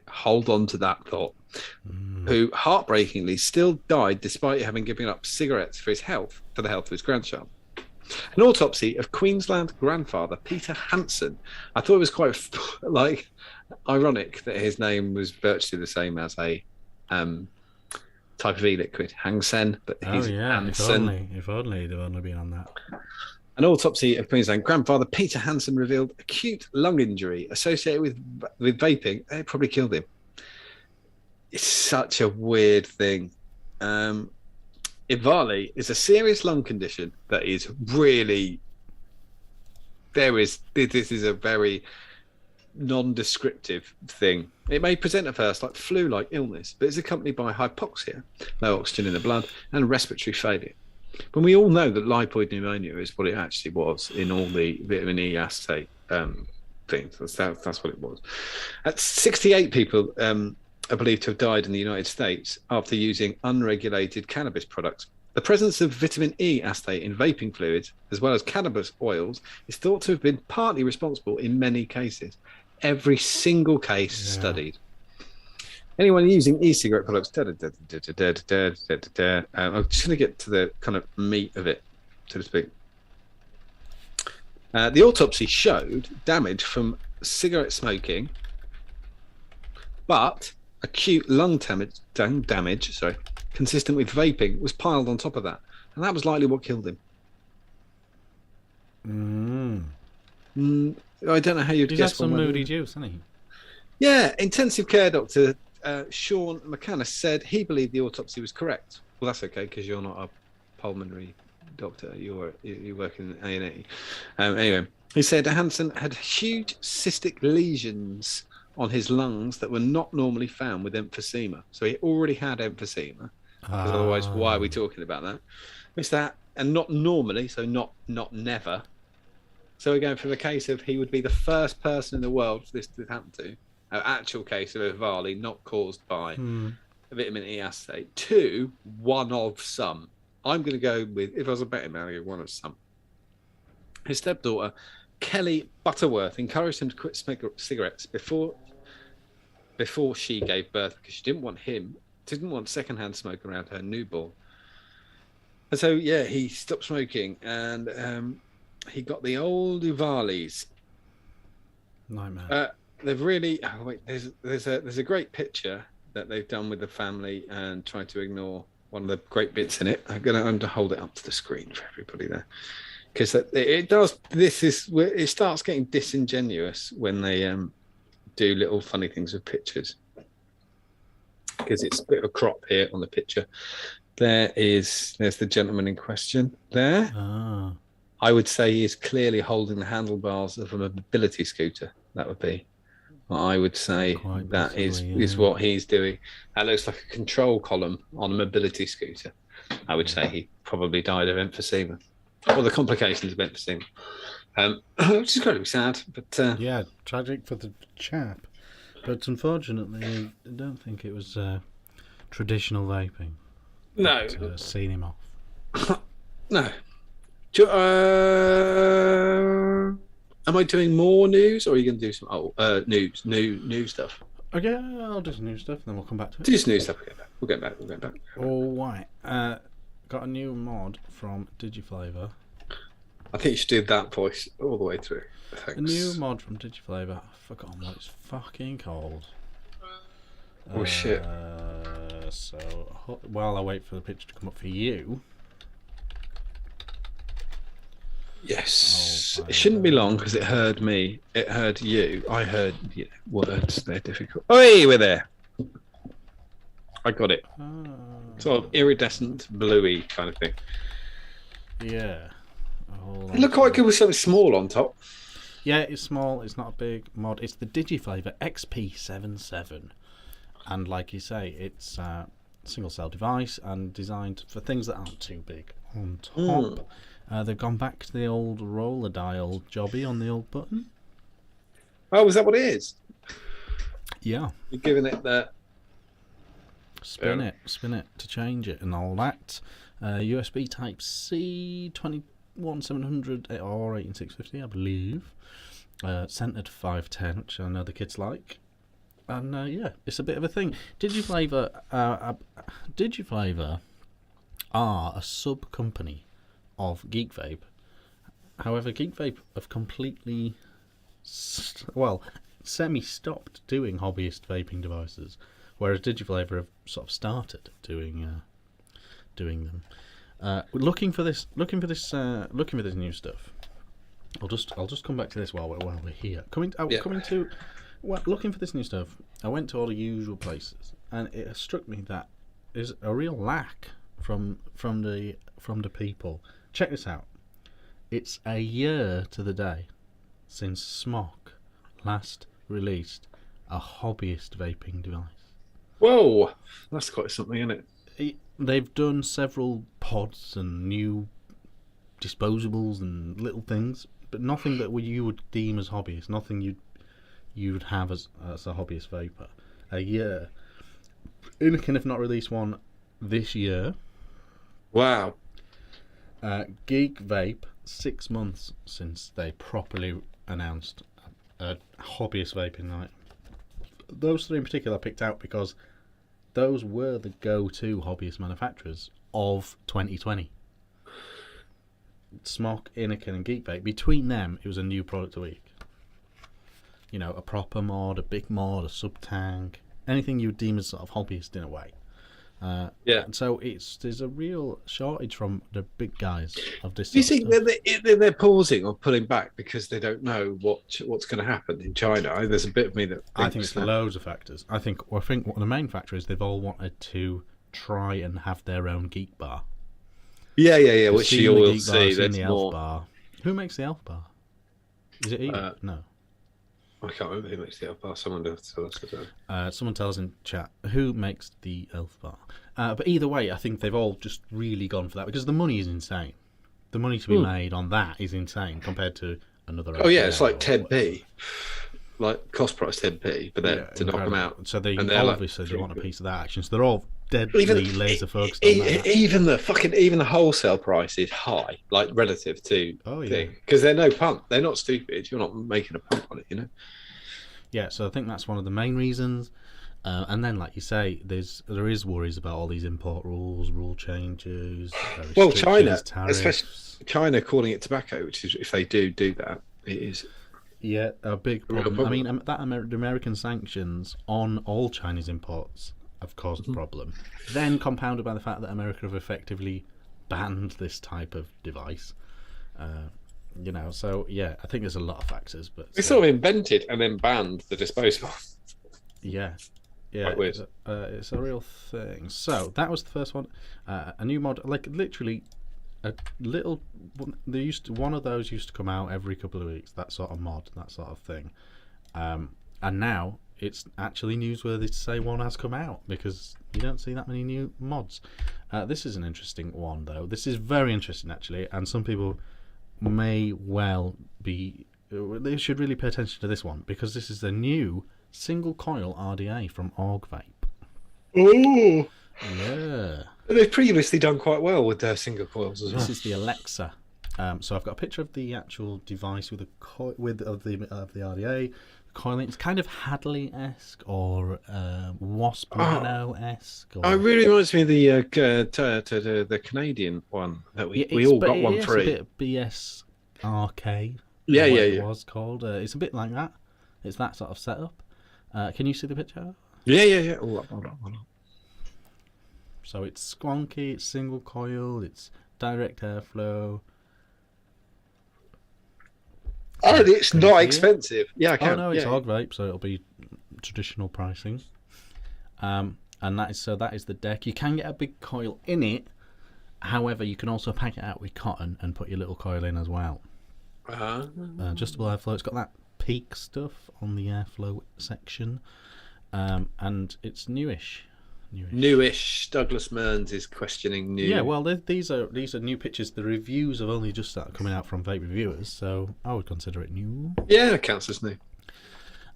Hold on to that thought. Who heartbreakingly still died despite having given up cigarettes for the health of his grandchild. An autopsy of Queensland grandfather Peter Hansen. I thought it was quite ironic that his name was virtually the same as a type of e-liquid, Hang Sen, but he's Hansen. If only he'd have only been on that. An autopsy of Queensland grandfather Peter Hansen revealed acute lung injury associated with vaping. It probably killed him. It's such a weird thing. Ivali is a serious lung condition that is really. This is a very non-descriptive thing. It may present at first like flu-like illness, but is accompanied by hypoxia, low oxygen in the blood, and respiratory failure. But we all know that lipoid pneumonia is what it actually was in all the vitamin E assay things. That's what it was. 68 people are believed to have died in the United States after using unregulated cannabis products. The presence of vitamin E assay in vaping fluids, as well as cannabis oils, is thought to have been partly responsible in many cases. Every single case studied. Anyone using e-cigarette products. I'm just going to get to the kind of meat of it, so to speak. The autopsy showed damage from cigarette smoking, but acute lung damage, consistent with vaping, was piled on top of that, and that was likely what killed him. I don't know how you'd He's guess. had some moody juice, hasn't he? Yeah, intensive care doctor Sean McCannis said he believed the autopsy was correct. Well, that's okay because you're not a pulmonary doctor. You work in A&E. Anyway, he said Hansen had huge cystic lesions on his lungs that were not normally found with emphysema. So he already had emphysema. Because otherwise, why are we talking about that? It's that, and not normally, so not never. So we're going for the case of he would be the first person in the world for this to happen to. An actual case of Ivali not caused by a vitamin E assay. 2, one of some. I'm going to go with, if I was a betting man, I'd go one of some. His stepdaughter, Kelly Butterworth, encouraged him to quit cigarettes before she gave birth because she didn't want secondhand smoke around her newborn. And so, yeah, he stopped smoking and he got the old Ivalis. Nightmare. They've really. Oh, wait, there's a great picture that they've done with the family and trying to ignore one of the great bits in it. I'm going to hold it up to the screen for everybody there because it does. It starts getting disingenuous when they do little funny things with pictures because it's a bit of a crop here on the picture. There's the gentleman in question there. I would say he is clearly holding the handlebars of a mobility scooter. That would be. I would say that is what he's doing. That looks like a control column on a mobility scooter. I would say he probably died of emphysema or the complications of emphysema, which is incredibly sad. But yeah, tragic for the chap. But unfortunately, I don't think it was traditional vaping. No, seen him off. No. Am I doing more news, or are you going to do some new stuff? Okay, I'll do some new stuff, and then we'll come back to it. Do some new stuff. We'll get back. All right. Got a new mod from Digiflavor. I think you should do that voice all the way through. Thanks. A new mod from Digiflavor. I've forgotten what it's fucking called. Oh shit. So while I wait for the picture to come up for you. Yes, it shouldn't be long because it heard me. It heard you. I heard words. They're difficult. Oh, hey, we're there. I got it. Sort of iridescent, bluey kind of thing. Yeah. It looked like it was something small on top. Yeah, it's small. It's not a big mod. It's the Digiflavor XP77, and like you say, it's a single-cell device and designed for things that aren't too big on top. They've gone back to the old roller dial jobby on the old button. Oh, is that what it is? Yeah. You're giving it that. Spin it to change it and all that. USB Type C 21700 or 18650, I believe. Centered 510, which I know the kids like. And yeah, it's a bit of a thing. Digiflavor are a sub company of Geek Vape. However, Geek Vape have completely semi-stopped doing hobbyist vaping devices, whereas Digiflavor have sort of started doing them. Looking for this new stuff. I'll just come back to this while we're here. Coming to looking for this new stuff. I went to all the usual places, and it struck me that there's a real lack from the people. Check this out. It's a year to the day since Smok last released a hobbyist vaping device. Whoa, that's quite something, isn't it? They've done several pods and new disposables and little things, but nothing that you would deem as hobbyist. Nothing you'd have as a hobbyist vapor. A year. Anakin have not released one this year. Wow. Geek Vape, 6 months since they properly announced a hobbyist vaping night. Those three in particular I picked out because those were the go-to hobbyist manufacturers of 2020. Smok, Anakin and Geek Vape, between them it was a new product a week. You know, a proper mod, a big mod, a sub-tank, anything you would deem as sort of hobbyist in a way. So there's a real shortage from the big guys of this. Do you think they're pausing or pulling back because they don't know what's going to happen in China? There's a bit of me that I think it's loads of factors. I think one of the main factors is they've all wanted to try and have their own geek bar. Yeah. Which you will see. There's the Elf bar. Who makes the Elf bar? Is it Edith? No. I can't remember who makes the Elf bar. Someone does tell us. Someone tells in chat who makes the Elf bar. But either way, I think they've all just really gone for that because the money is insane. The money to be made on that is insane compared to another. Oh yeah, it's like 10p, like cost price 10p, but then to knock them out. So they obviously they want a piece of that action. So they're all deadly laser focused on that. Even the wholesale price is high, like relative to thing, because they're no punt. They're not stupid. You're not making a punt on it, you know. Yeah, so I think that's one of the main reasons. And then, like you say, there is worries about all these import rules, rule changes. Well, China, tariffs. especially China, calling it tobacco, which is if they do that, it is. Yeah, a big problem. I mean, the American sanctions on all Chinese imports have caused a problem. Then compounded by the fact that America have effectively banned this type of device. You know, so yeah, I think there's a lot of factors, but they sort of invented and then banned the disposable. Yeah, it's a real thing. So that was the first one. A new mod, like literally a little. One of those used to come out every couple of weeks. That sort of mod, that sort of thing. And now it's actually newsworthy to say one has come out because you don't see that many new mods. This is an interesting one though. This is very interesting actually, and some people may well be. They should really pay attention to this one because this is the new single coil RDA from Org Vape. Oh, yeah. They've previously done quite well with their single coils as well. This is the Alexa. So I've got a picture of the actual device with the RDA coiling. It's kind of Hadley-esque or Wasp Nano-esque. It really reminds me of the Canadian one that we all got one free. It's a bit BSRK. Yeah. It was called. It's a bit like that. It's that sort of setup. Can you see the picture? Yeah. Hold on. So it's squonky, it's single coil, it's direct airflow. And it's not expensive. Yeah, I can. Oh no, it's Org Vape, so it'll be traditional pricing. And that is the deck. You can get a big coil in it. However, you can also pack it out with cotton and put your little coil in as well. Adjustable airflow. It's got that peak stuff on the airflow section, and it's newish. Douglas Mearns is questioning new. Yeah, well, these are new pictures. The reviews have only just started coming out from Vape reviewers, so I would consider it new. Yeah, it counts as new.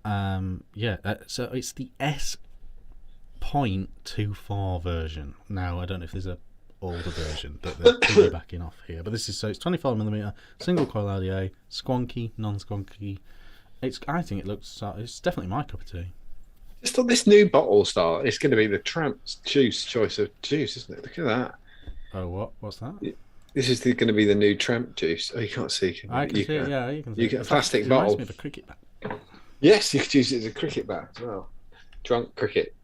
So it's the S.24 version. Now I don't know if there's a older version that they're piggybacking off here, but this is it's 24mm single coil RDA, squonky, non-squonky. I think it looks. It's definitely my cup of tea. Just on this new bottle style, it's going to be the Tramp's Juice choice of juice, isn't it? Look at that. Oh, what's that? This is going to be the new Tramp Juice. Oh, you can't see. I can see it. Yeah, you can see. You get a plastic bottle. Reminds me of a cricket bat. Yes, you could use it as a cricket bat as well. Drunk cricket.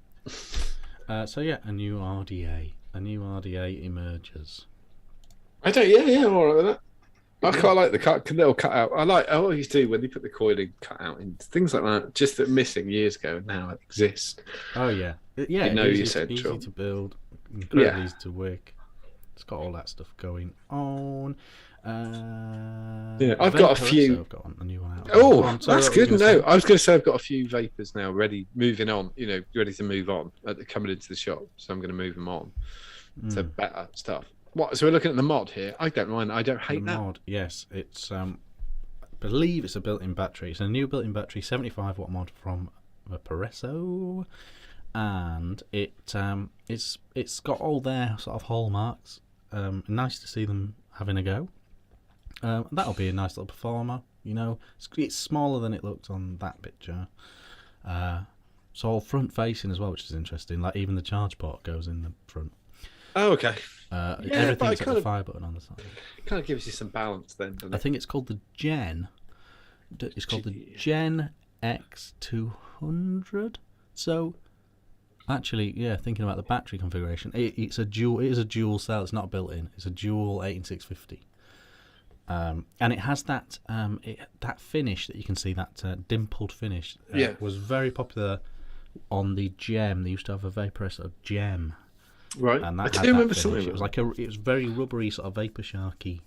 A new RDA emerges. I don't. Yeah, yeah, I'm all right with that. I quite like the little cut out. I always do when they put the coiling cut out in things like that, just that missing years ago and now it exists. Oh yeah, yeah. You know easy, you're central. easy to build, incredibly easy to work. It's got all that stuff going on. Yeah, I've got a few. I've got a new one out. Oh, that's good. No, I was going to say I've got a few vapors now ready, moving on. Ready to move on. Coming into the shop, so I'm going to move them on to better stuff. What? So we're looking at the mod here. I don't mind. I don't hate that mod. Yes, it's. I believe it's a built-in battery. It's a new built-in battery, 75-watt mod from Vaporesso, and it's got all their sort of hallmarks. Nice to see them having a go. That'll be a nice little performer. It's smaller than it looks on that picture. It's all front-facing as well, which is interesting. Like even the charge port goes in the front. Oh, okay. Everything's got the fire button on the side. It kind of gives you some balance then, doesn't it? I think it's called the Gen. It's called the Gen X200. So, actually, yeah, thinking about the battery configuration, it is a dual cell. It's not built-in. It's a dual 18650. And it has that that finish that you can see, that dimpled finish. Was very popular on the Gem. They used to have a Vaporesso Gem. Right, and that I do remember something. It was it was very rubbery, sort of vapor sharky.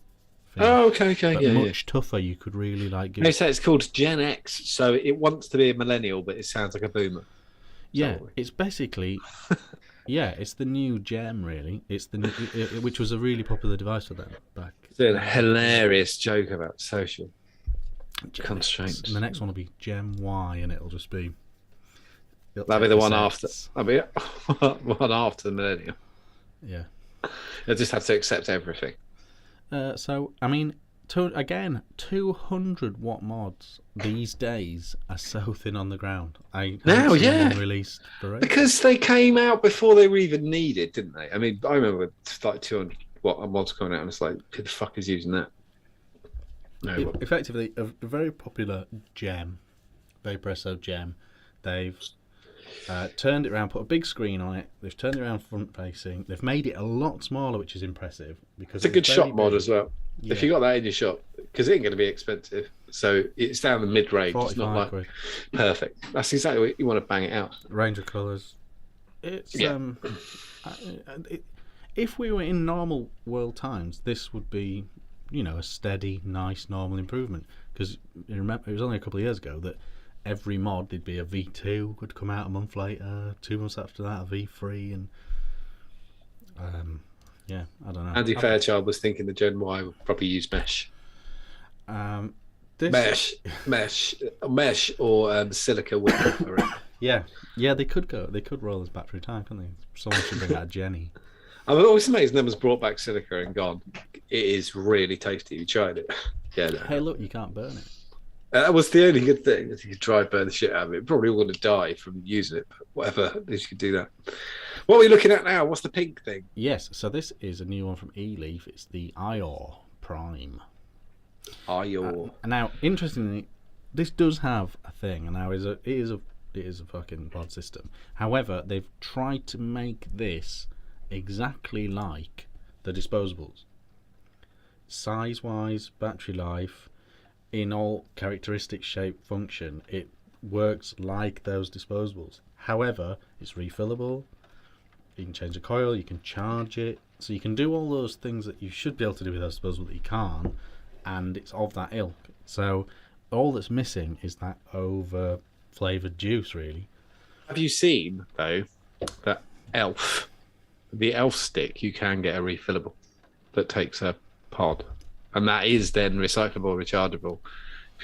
Oh, okay, but much tougher. You could really give. They say it's called Gen X, so it wants to be a millennial, but it sounds like a boomer. Yeah, it's basically, it's the new Gem, really. It's the new, which was a really popular device for them back. It's a hilarious joke about social constraints. And the next one will be Gem Y, and it'll just be. That'll be the one after. That'll be one after the millennium. Yeah. You'll just have to accept everything. So, I mean, 200-watt mods these days are so thin on the ground. Released because they came out before they were even needed, didn't they? I mean, I remember like 200-watt mods coming out, and it's like, who the fuck is using that? No. Effectively, a very popular Gem, Vaporesso Gem. They've turned it around, put a big screen on it. They've turned it around front facing. They've made it a lot smaller, which is impressive because it's a good shop mod as well. Yeah. If you got that in your shop, because it ain't going to be expensive, so it's down the mid range. It's not like perfect. That's exactly what you want to bang it out. Range of colours. It's if we were in normal world times, this would be a steady, nice, normal improvement. Because remember, it was only a couple of years ago that. Every mod, there'd be a V2 would come out a month later, 2 months after that, a V3, and I don't know. Andy Fairchild was thinking the Gen Y would probably use mesh. Mesh or silica wood. Yeah, they could go. They could roll this back through time, couldn't they? Someone should bring out a Jenny. I'm always amazed no one's brought back silica and gone. It is really tasty. You tried it? Yeah. No. Hey, look, you can't burn it. That was the only good thing, is you could try and burn the shit out of it. Probably would have died from using it, but whatever, at least you could do that. What are we looking at now? What's the pink thing? Yes, so this is a new one from E-Leaf. It's the IOR Prime. IOR. Now, interestingly, this does have a thing, and now it is a fucking pod system. However, they've tried to make this exactly like the Disposables. Size-wise, battery life, in all characteristic, shape, function, it works like those Disposables. However, it's refillable. You can change the coil, you can charge it, so you can do all those things that you should be able to do with those Disposables that you can't, and it's of that ilk. So all that's missing is that over flavoured juice, really. Have you seen though that the Elf stick? You can get a refillable that takes a pod. And that is then recyclable, rechargeable.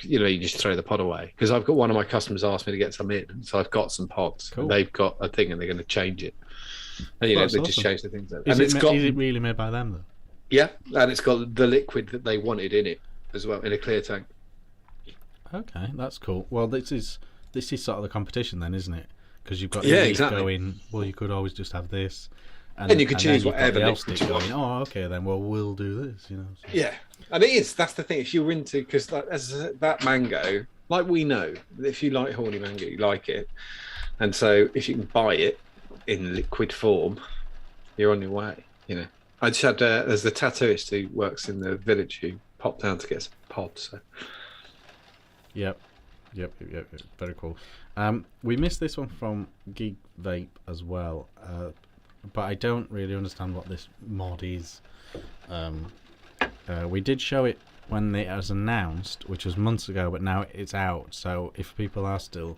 You just throw the pod away. Because I've got one of my customers asked me to get some in, so I've got some pods. Cool. They've got a thing, and they're going to change it. And they awesome. just change the things. Is it really made by them though? Yeah, and it's got the liquid that they wanted in it as well, in a clear tank. Okay, that's cool. Well, this is sort of the competition then, isn't it? Because you've got exactly. going. Well, you could always just have this. And you could choose whatever liquid you want. Oh, okay, then. Well, we'll do this. So. Yeah, and it is. That's the thing. If you're into, because that mango, like we know, if you like horny mango, you like it, and so if you can buy it in liquid form, you're on your way. I just had there's the tattooist who works in the village who popped down to get some pods. So. Yep. Very cool. We missed this one from Geek Vape as well, but I don't really understand what this mod is. We did show it when it was announced, which was months ago, but now it's out. So if people are still,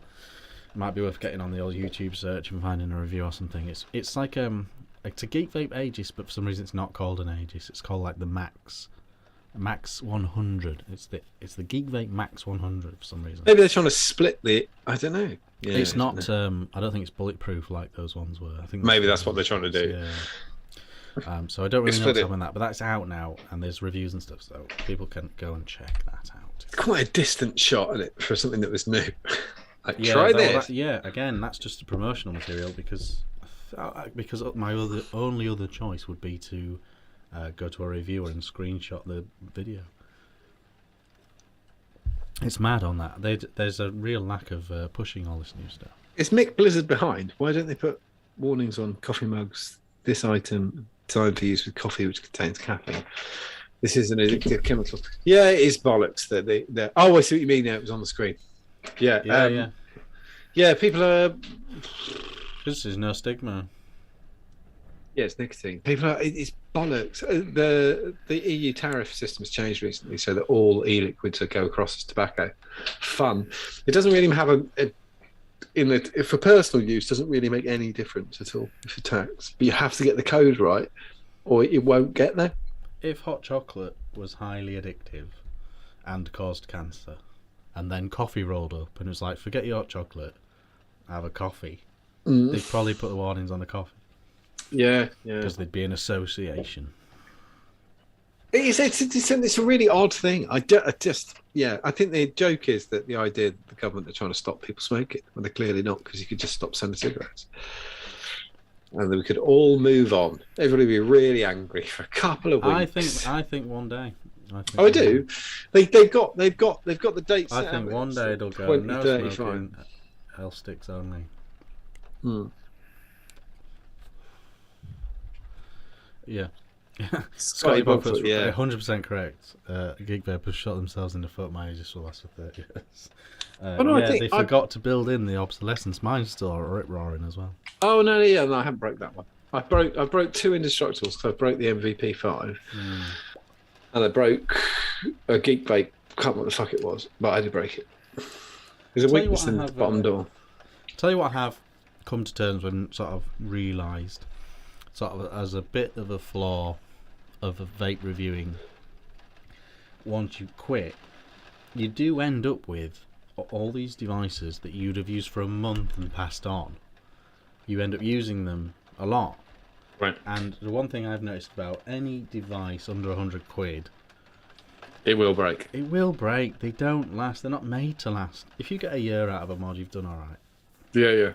it might be worth getting on the old YouTube search and finding a review or something. It's like it's a Geek Vape Aegis, but for some reason it's not called an Aegis. It's called like the Max 100. It's the Geek Vape Max 100 for some reason. Maybe they're trying to split the. I don't know. Yeah, it's not. I don't think it's bulletproof like those ones were. I think maybe that's what they're trying to do. Yeah. So I don't really know what's happening that, but that's out now, and there's reviews and stuff, so people can go and check that out. It's quite a distant shot, isn't it, for something that was new? Try this. Again, that's just a promotional material because my only other choice would be to go to a reviewer and screenshot the video. It's mad on that. There's a real lack of pushing all this new stuff. Is Mick Blizzard behind? Why don't they put warnings on coffee mugs? This item designed to use with coffee which contains caffeine. This is an addictive chemical. Yeah, it is bollocks. Oh, I see what you mean now. It was on the screen. Yeah. Yeah, people are... This is no stigma. Yeah, it's nicotine. People are... It's bollocks. The EU tariff system has changed recently so that all e-liquids go across as tobacco. Fun. It doesn't really have if for personal use, doesn't really make any difference at all if it's tax. But you have to get the code right, or it won't get there. If hot chocolate was highly addictive and caused cancer, and then coffee rolled up and it was like, forget your hot chocolate, have a coffee, they'd probably put the warnings on the coffee. Yeah. Because there'd be an association. It's a really odd thing. I think the joke is that the idea that the government are trying to stop people smoking, when they're clearly not, because you could just stop selling cigarettes, and then we could all move on. Everybody would be really angry for a couple of weeks. I think one day. I do. They've got the dates. I think one day it'll go. No smoking. L sticks only. Yeah. Scotty Buffett's 100% correct. Geek Vape have shot themselves in the foot. My Aegis will last for 30 years. They forgot to build in the obsolescence. Mine's still rip roaring as well. Oh no, I haven't broke that one. I broke two indestructibles because I broke the MVP 5, and I broke a Geek Vape. Can't remember what the fuck it was, but I did break it. There's a weakness in the bottom door. Tell you what I have come to terms with and sort of realised, sort of as a bit of a flaw of vape reviewing. Once you quit, you do end up with all these devices that you'd have used for a month and passed on. You end up using them a lot. Right. And the one thing I've noticed about any device under 100 quid, it will break. It will break. They don't last. They're not made to last. If you get a year out of a mod, you've done all right. Yeah.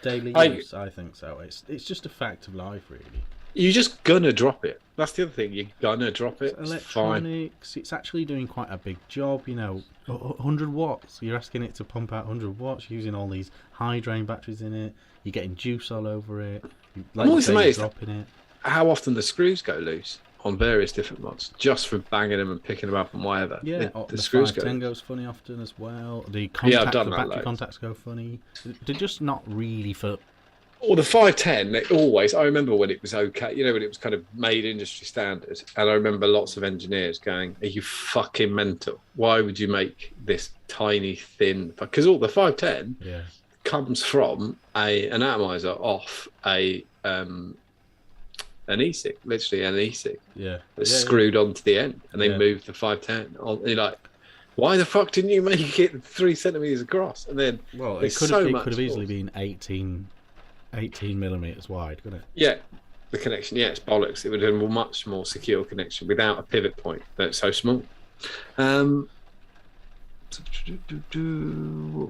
Daily use, I think so. It's just a fact of life, really. You're just gonna drop it. That's the other thing. You're gonna drop it. It's electronics. It's actually doing quite a big job. 100 watts. You're asking it to pump out 100 watts using all these high drain batteries in it. You're getting juice all over it. I'm always amazed dropping it. How often the screws go loose on various different mods, just from banging them and picking them up and whatever. Yeah, the screws 510 goes funny often as well. The battery contacts go funny. They're just not really for. Or the 510, I remember when it was okay, when it was kind of made industry standard. And I remember lots of engineers going, are you fucking mental? Why would you make this tiny, thin? Because all the 510 comes from an atomizer off an e-cig, literally an e-cig. That's screwed onto the end. And they moved the 510. And you're like, why the fuck didn't you make it 3 centimeters across? And then it could have easily been 18 millimeters wide, couldn't it? Yeah, the connection. Yeah, it's bollocks. It would have been a much more secure connection without a pivot point that's so small. What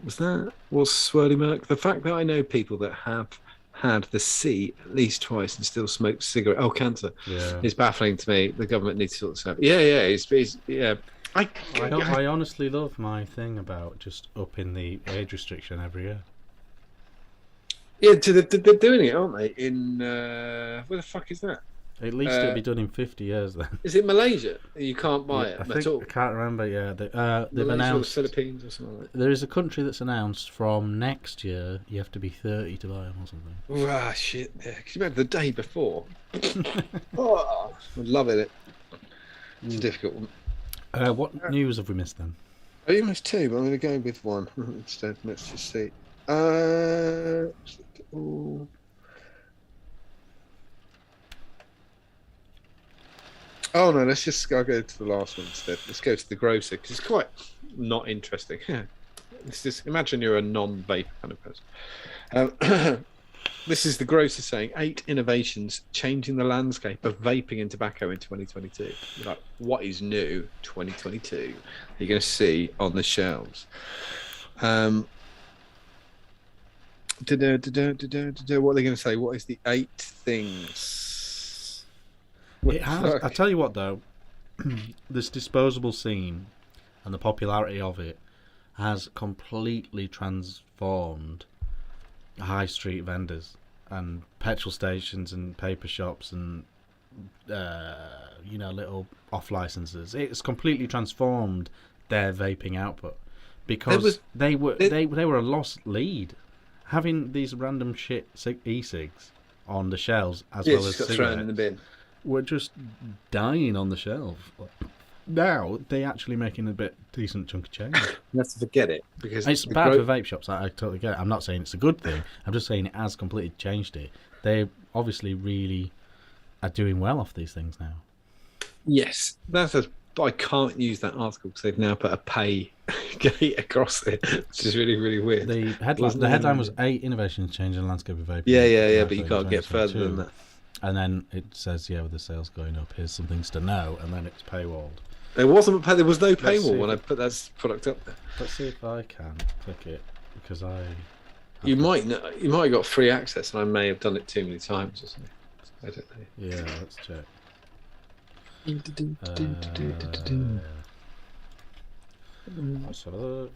was that? Was Swirly Merc? The fact that I know people that have had the C at least twice and still smoke cigarette. Oh, cancer. Yeah, it's baffling to me. The government needs to sort this out. Yeah. I honestly love my thing about just upping the age restriction every year. Yeah, they're doing it, aren't they? In where the fuck is that? At least it'll be done in 50 years then. Is it Malaysia? You can't buy it I at think, all. I can't remember. Yeah, they've Malaysia announced. or the Philippines or something like that. There is a country that's announced from next year you have to be 30 to buy them or something. Ah, shit. Yeah. Can you remember the day before? Oh, I'd love it. It's a difficult one. What news have we missed then? Oh, you missed two, but I'm going to go with one instead. Let's just see. Oh no, I'll go to the last one instead. Let's go to the grocer because it's quite not interesting. It's just imagine you're a non-vape kind of person. This is the grocer saying 8 innovations changing the landscape of vaping and tobacco in 2022. You're like, what is new 2022? You're going to see on the shelves. What are they going to say? What is the 8 things? It has. I tell you what, though, this disposable scene and the popularity of it has completely transformed high street vendors and petrol stations and paper shops and little off licenses. It's completely transformed their vaping output because they were a lost lead, having these random shit e-cigs on the shelves as well as cigarettes. Thrown in the bin. Were just dying on the shelf. Now they actually making a bit decent chunk of change. You have to forget it because it's bad for vape shops. I totally get it. I'm not saying it's a good thing. I'm just saying it has completely changed it. They obviously really are doing well off these things now. Yes, I can't use that article because they've now put a pay gate across it, which is really, really weird. The headline was 8 innovations changing the landscape of vaping. Yeah, but you can't get further than that. And then it says, with the sales going up, here's some things to know, and then it's paywalled. There was no paywall when I put that product up there. Let's see if I can click it because you might have got free access, and I may have done it too many times or something. I don't know. Yeah, let's check. Let's have a look.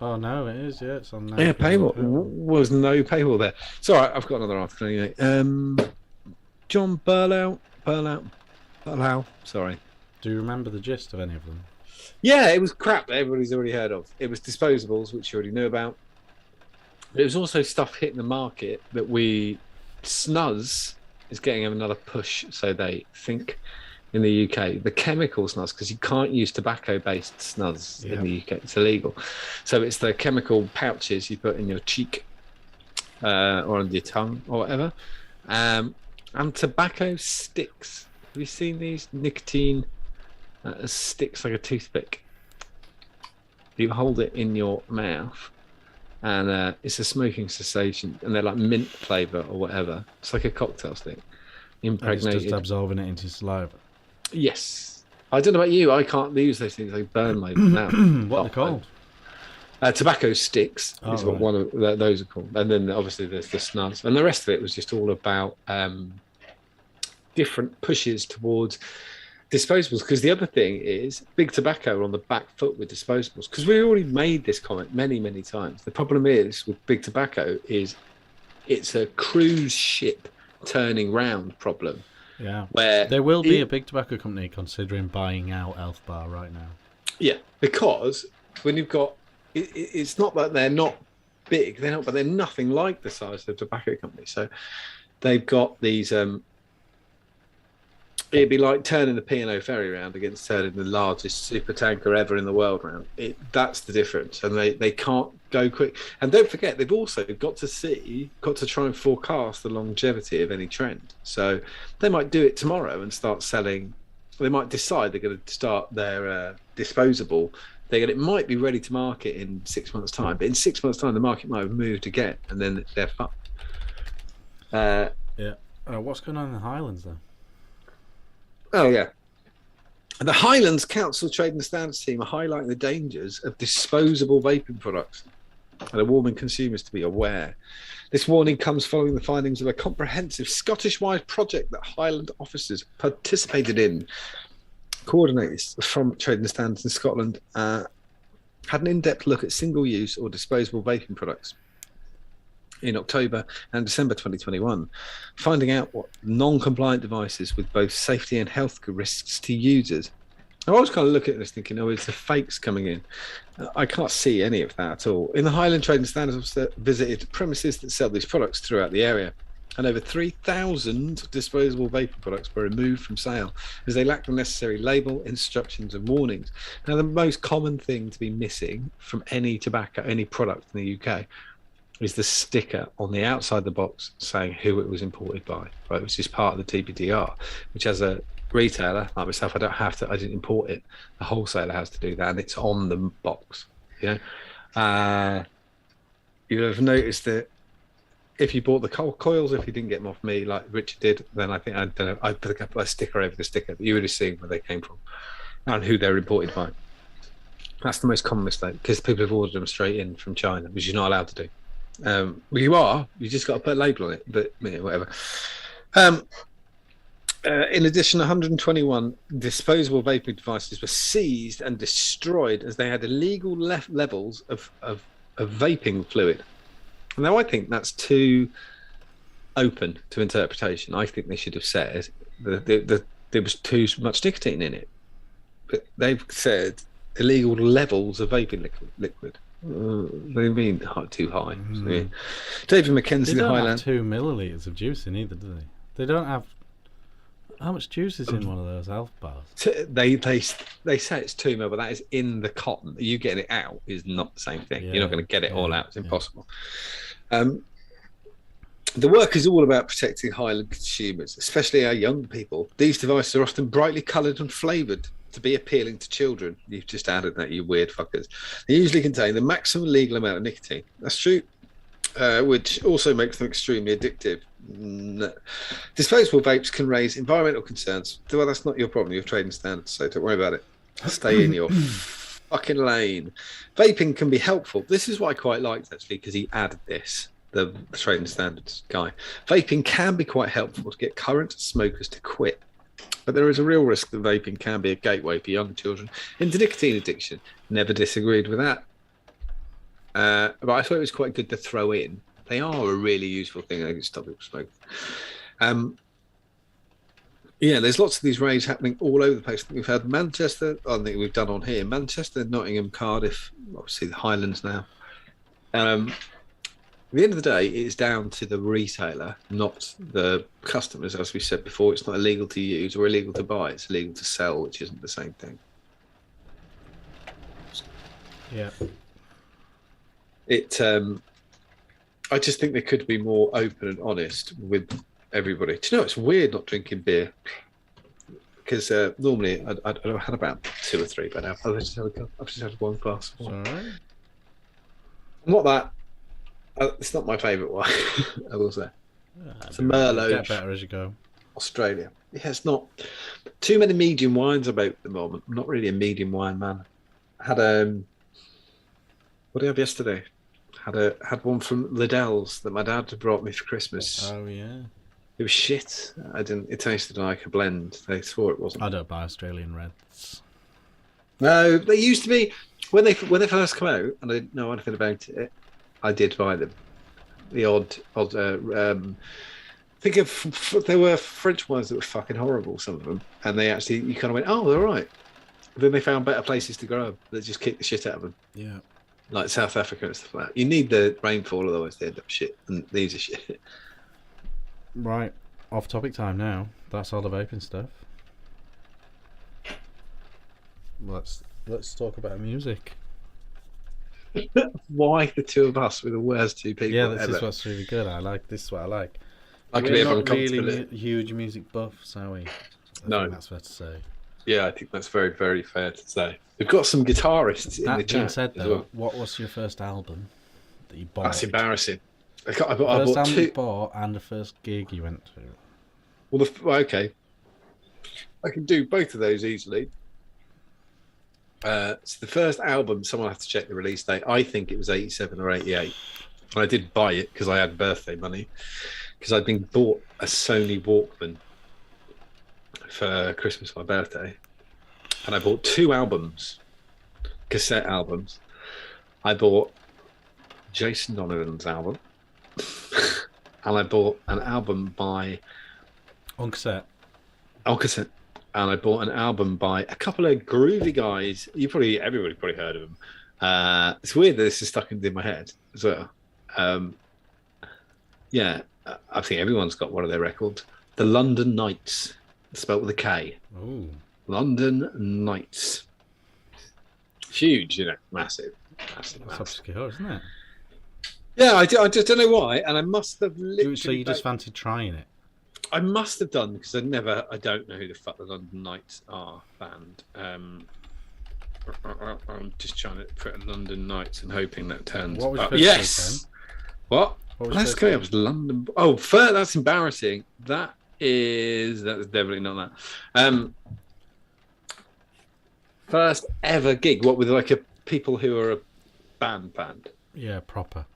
Oh no, it is. Yeah, it's on there. Yeah, paywall. Was no paywall there. It's all right. I've got another article anyway. John Burlow. Sorry. Do you remember the gist of any of them? Yeah, it was crap that everybody's already heard of. It was Disposables, which you already knew about. But it was also stuff hitting the market that Snus is getting another push, so they think, in the UK. The chemical snus, because you can't use tobacco-based snus in the UK. It's illegal. So it's the chemical pouches you put in your cheek or under your tongue or whatever. And tobacco sticks. Have you seen these? Nicotine sticks like a toothpick. You hold it in your mouth and it's a smoking cessation, and they're like mint flavour or whatever. It's like a cocktail stick. Impregnated. And it's just absorbing it into your saliva. Yes. I don't know about you. I can't use those things. They burn my mouth. What are they called? Tobacco sticks is what one of those are called. And then obviously there's the snus. And the rest of it was just all about different pushes towards disposables. Because the other thing is big tobacco are on the back foot with disposables. Because we already made this comment many, many times. The problem is with big tobacco is it's a cruise ship turning round problem. Yeah, where there will be a big tobacco company considering buying out Elf Bar right now. Yeah, because when you've got, it's not that they're not big, but they're nothing like the size of the tobacco company. So they've got these. It'd be like turning the P&O ferry round against turning the largest super tanker ever in the world round. That's the difference, and they can't go quick. And don't forget, they've also got to try and forecast the longevity of any trend. So they might do it tomorrow and start selling. They might decide they're going to start their disposable. It might be ready to market in 6 months' time, but in 6 months' time, the market might have moved again, and then they're fucked. What's going on in the Highlands, though? Oh, yeah. The Highlands Council Trade and Standards team are highlighting the dangers of disposable vaping products and are warning consumers to be aware. This warning comes following the findings of a comprehensive Scottish-wide project that Highland officers participated in. Coordinators from Trade and Standards in Scotland had an in-depth look at single-use or disposable vaping products in October and December 2021, finding out what non-compliant devices with both safety and health risks to users. I was kind of looking at this thinking, oh, it's the fakes coming in. I can't see any of that at all. In the Highland Trading Standards Officer visited premises that sell these products throughout the area, and over 3,000 disposable vapor products were removed from sale as they lacked the necessary label, instructions, and warnings. Now, the most common thing to be missing from any tobacco, any product in the UK, is the sticker on the outside of the box saying who it was imported by, right? Which is part of the TPDR, which as a retailer like myself, I didn't import it. The wholesaler has to do that, and it's on the box. You know, you'll have noticed that if you bought the coils, if you didn't get them off me like Richard did, then I put a sticker over the sticker, but you would have seen where they came from and who they're imported by. That's the most common mistake, because people have ordered them straight in from China, which you're not allowed to do. Well, you just got to put a label on it, but yeah, whatever. In addition, 121 disposable vaping devices were seized and destroyed as they had illegal levels of vaping fluid. Now, I think that's too open to interpretation. I think they should have said that there was too much nicotine in it. But they've said illegal levels of vaping liquid. They mean too high. So, yeah. David McKenzie, they don't Highland. have 2 millilitres of juice in either, do they? They don't have. How much juice is in one of those health bars? They say it's 2 mil, but that is in the cotton. You getting it out is not the same thing. Yeah. You're not going to get it all out. It's impossible. The work is all about protecting Highland consumers, especially our young people. These devices are often brightly coloured and flavoured to be appealing to children. You've just added that, you weird fuckers. They usually contain the maximum legal amount of nicotine. That's true. Which also makes them extremely addictive. Disposable vapes can raise environmental concerns. Well, that's not your problem. You're trading standards, so don't worry about it. Stay in your fucking lane. Vaping can be helpful. This is what I quite liked, actually, because he added this, the trading standards guy. Vaping can be quite helpful to get current smokers to quit. But there is a real risk that vaping can be a gateway for young children into nicotine addiction. Never disagreed with that. But I thought it was quite good to throw in. They are a really useful thing. They can stop people smoking. Yeah, there's lots of these raids happening all over the place. We've had Manchester. I think we've done on here. Manchester, Nottingham, Cardiff. Obviously the Highlands now. At the end of the day, it's down to the retailer, not the customers. As we said before, it's not illegal to use or illegal to buy. It's illegal to sell, which isn't the same thing. Yeah. I just think they could be more open and honest with everybody. Do you know, it's weird not drinking beer, because normally I've had about 2 or 3, but now I've just had 1 glass. All right. Not that. It's not my favourite one, I will say. It's a Merlot. Get better as you go. Australia. Yeah, it's not too many medium wines about at the moment. I'm not really a medium wine man. I had what did I have yesterday? Had one from Liddell's that my dad had brought me for Christmas. Oh yeah. It was shit. It tasted like a blend. They swore it wasn't. I don't buy Australian Reds. No, they used to be when they first come out, and I didn't know anything about it. I did buy them. The odd. Think of there were French wines that were fucking horrible. Some of them, and they actually you kind of went, oh, they're right. But then they found better places to grow them that just kicked the shit out of them. Yeah. Like South Africa and stuff like that. You need the rainfall, otherwise they end up shit. And these are shit. Right. Off topic time now. That's all the vaping stuff. Let's talk about music. Why the two of us were the worst 2 people? Yeah, this ever? is what's really good. This is what I like. We're not really huge music buffs, are we? I think that's fair to say. Yeah, I think that's very, very fair to say. We've got some guitarists in the chat. That being said, though, what was your first album that you bought? That's embarrassing. I bought album 2. You bought and the first gig you went to. Well, okay. I can do both of those easily. So the first album, someone has to check the release date. I think it was 87 or 88. And I did buy it because I had birthday money. Because I'd been bought a Sony Walkman for Christmas, my birthday. And I bought 2 albums, cassette albums. I bought Jason Donovan's album, and I bought an album by On cassette. and I bought an album by a couple of groovy guys. Everybody probably heard of them. It's weird that this is stuck in my head as well. Yeah, I think everyone's got one of their records. The London Knights, spelled with a K. Oh, London Knights. Huge, massive. that's obscure, isn't it? Yeah, I just don't know why, and I must have literally. So you just fancied trying it? I must have done because I don't know who the fuck the London Knights are band. I'm just trying to put a London Knights and hoping that turns. What was up. first Yes. What? What was Let's first go. week? It was London. Oh, that's embarrassing. That's definitely not that. First ever gig. What with like people who are a band? Yeah, proper.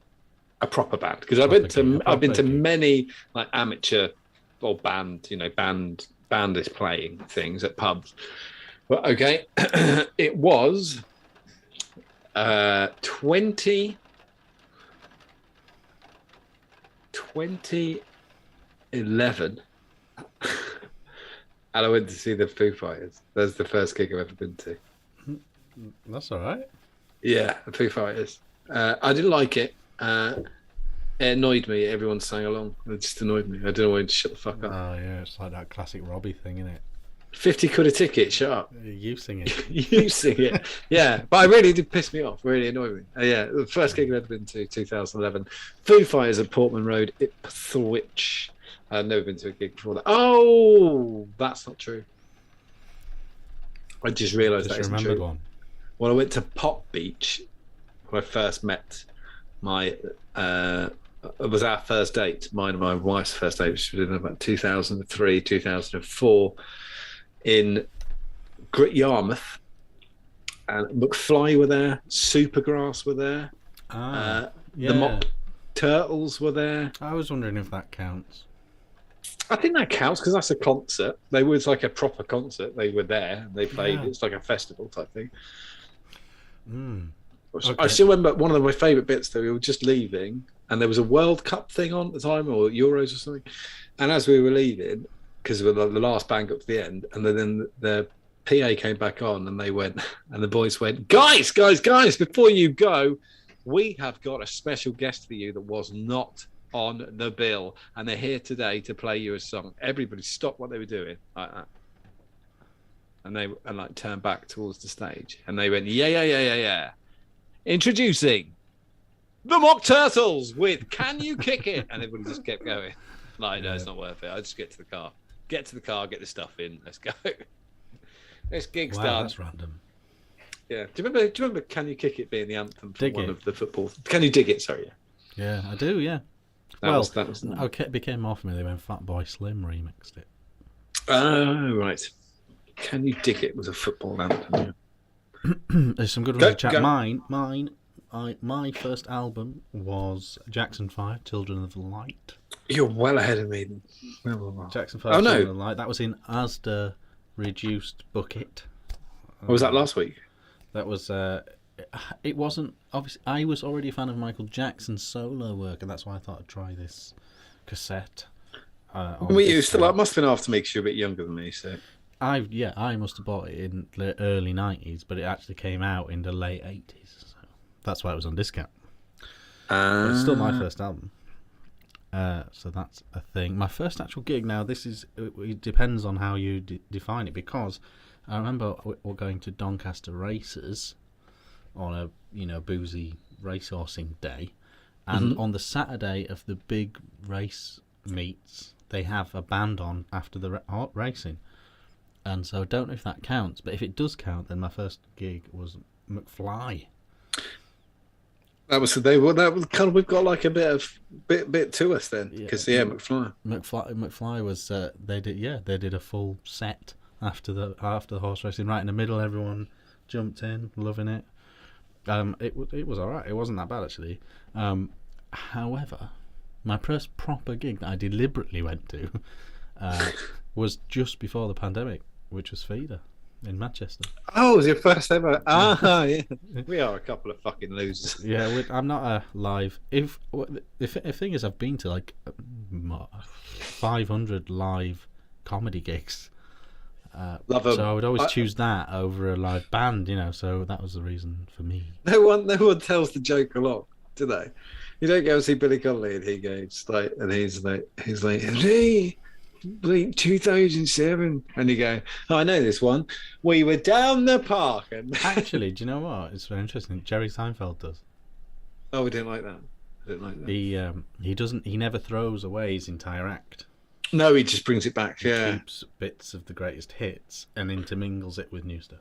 A proper band, because I've been to many like amateur or band, bandist playing things at pubs. But okay, it was 2011, and I went to see the Foo Fighters. That's the first gig I've ever been to. That's all right. Yeah, the Foo Fighters. I didn't like it. It annoyed me. Everyone sang along. It just annoyed me. I don't know why to shut the fuck up. Oh yeah, it's like that classic Robbie thing, isn't it? 50 quid a ticket. Shut up. You sing it. You sing it. Yeah, but it really did piss me off. Really annoyed me. Yeah, the first gig I've ever been to, 2011. Foo Fighters at Portman Road, Ipswich. I've never been to a gig before that. Oh, that's not true. I just realised that isn't true. One. Well, I went to Pop Beach when I first met my. It was our first date, mine and my wife's first date, which was in about 2003, 2004, in Great Yarmouth. And McFly were there, Supergrass were there, Yeah. the Mock Turtles were there. I was wondering if that counts. I think that counts because that's a concert. They was like a proper concert. They were there. They played. Yeah. It's like a festival type thing. Okay. I still remember one of my favourite bits though. We were just leaving, and there was a World Cup thing on at the time, or Euros or something. And as we were leaving, because the last band got to the end, and then the PA came back on, and they went, and the boys went, guys, before you go, we have got a special guest for you that was not on the bill, and they're here today to play you a song. Everybody stopped what they were doing like that, and they like turned back towards the stage, and they went, yeah. Introducing the Mock Turtles with "Can You Kick It?" And everybody just kept going. Like, no, it's not worth it. I just get to the car, get the stuff in. Let's go. This gig's done. That's random. Yeah. Do you remember "Can You Kick It" being the anthem for Dig one It. of the football? Can you dig it? Sorry. Yeah, I do. Yeah. That was. Okay, it became more familiar when Fatboy Slim remixed it. Oh right. Can You Dig It was a football anthem. Yeah. There's some good ones to chat. My first album was Jackson 5, Children of the Light. You're well ahead of me. Jackson 5, Children of the Light. That was in Asda Reduced Bucket. What was that last week? That was. It wasn't obviously. I was already a fan of Michael Jackson's solo work, and that's why I thought I'd try this cassette. Were you still? It must have been after me because you're a bit younger than me. So I must have bought it in the early 90s, but it actually came out in the late 80s. So that's why it was on discount. But it's still my first album. So that's a thing. My first actual gig, now this is, it depends on how you define it, because I remember we're going to Doncaster Races on a boozy racehorsing day, and on the Saturday of the big race meets, they have a band on after the racing. And so I don't know if that counts, but if it does count, then my first gig was McFly. That was kind of, we've got like a bit to us then, because McFly. McFly was they did a full set after the horse racing, right in the middle. Everyone jumped in, loving it. It was all right. It wasn't that bad actually. However, my first proper gig that I deliberately went to was just before the pandemic, which was Feeder. in Manchester. Oh, it was your first ever? Ah, yeah. We are a couple of fucking losers. Yeah, I'm not a live. If the thing is, I've been to like 500 live comedy gigs. Love 'em. So I would always choose that over a live band, So that was the reason for me. No one tells the joke along, do they? You don't go and see Billy Connolly and he goes like, and he's like, hey, like 2007, and you go, oh, I know this one. We were down the park, and Actually, do you know what? It's very interesting. Jerry Seinfeld does. oh, we didn't like that. I didn't like that. He doesn't. He never throws away his entire act. No, he just brings it back. He Yeah, keeps bits of the greatest hits and intermingles it with new stuff.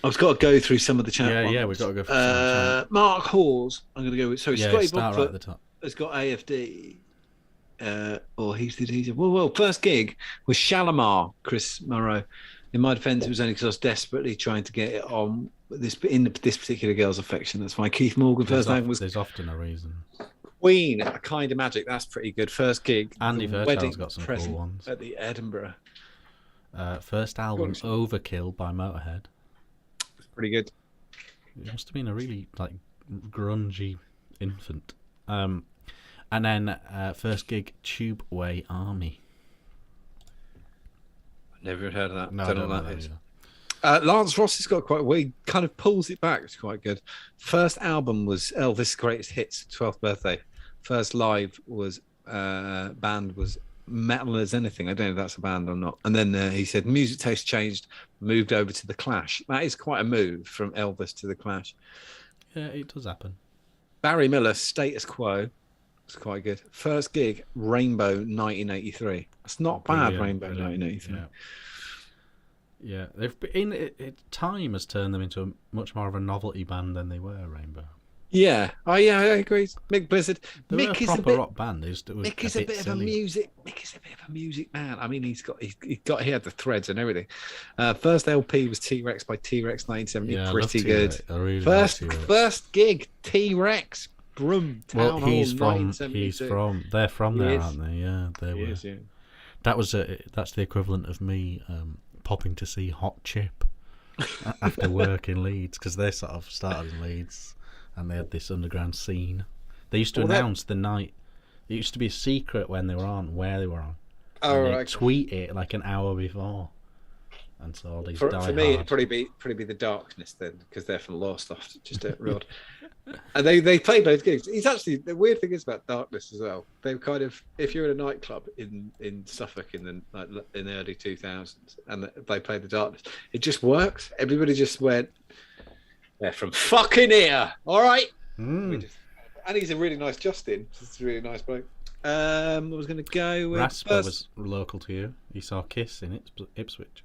I've got to go through some of the chat. Yeah, we've got to go through some of the chat. Mark Hawes. I'm going to go with. So Yeah, Scotty start right at the top. has got AFD. Or he's the well, first gig was Shalimar, Chris Murrow. In my defence, it was only because I was desperately trying to get it on this particular girl's affection. That's why Keith Morgan first name was. There's often a reason. Queen, A Kind of Magic. That's pretty good. First gig. Andy the Fairchild's got some cool ones. At the Edinburgh. First album, Overkill by Motorhead. It's pretty good. It must have been a really like grungy infant. And then first gig, Tubeway Army. Never heard of that. No, Don't I don't know what know that is. either. Lance Ross has got quite. Well, he kind of pulls it back. It's quite good. First album was Elvis' Greatest Hits, 12th birthday. First live was band was Metal as Anything. I don't know if that's a band or not. And then he said music taste changed, moved over to the Clash. That is quite a move from Elvis to the Clash. Yeah, it does happen. Barry Miller, Status Quo. It's quite good. First gig, Rainbow 1983. That's not bad, Rainbow 1983. Yeah, they've been. Time has turned them into much more of a novelty band than they were. Rainbow. Yeah. Oh, yeah, I agree. Mick Blizzard. They were a proper rock band. Mick is a bit of a music man. I mean, he had the threads and everything. First LP was T-Rex by T-Rex 1970. Yeah, pretty good. I really First gig, T-Rex. Brum. Well, He's they're from there, aren't they? Yeah, they were. Is, yeah. That's the equivalent of me popping to see Hot Chip after work in Leeds, because they sort of started in Leeds and they had this underground scene. They used to announce the night. It used to be a secret when they were on, where they were on. Oh, and right. Tweet it like an hour before. And so all these For me, it'd probably be the Darkness then, because they're from Lowestoft, just at Rod. And they played those gigs. It's actually the weird thing is about Darkness as well. They kind of, if you're in a nightclub in Suffolk in the early 2000s and they played the Darkness, it just works. Everybody just went, they're from fucking here, all right. And he's a really nice Justin. It's a really nice bloke. I was going to go with Rasper was local to you. You saw Kiss in Ipswich.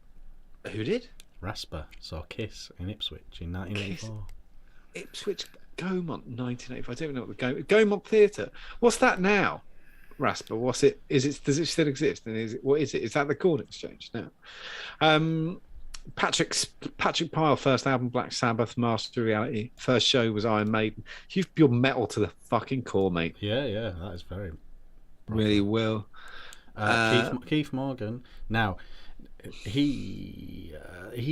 Who did? Rasper saw Kiss in Ipswich in 1984. Ipswich Gaumont 1985. I don't even know what the Gaumont Theatre. What's that now? Rasper. What's it? Does it still exist? And what is it? Is that the Corn Exchange now? Patrick Pyle, first album Black Sabbath, Master of Reality. First show was Iron Maiden. You're metal to the fucking core, mate. Yeah, that is very really well. Keith Morgan. Now he's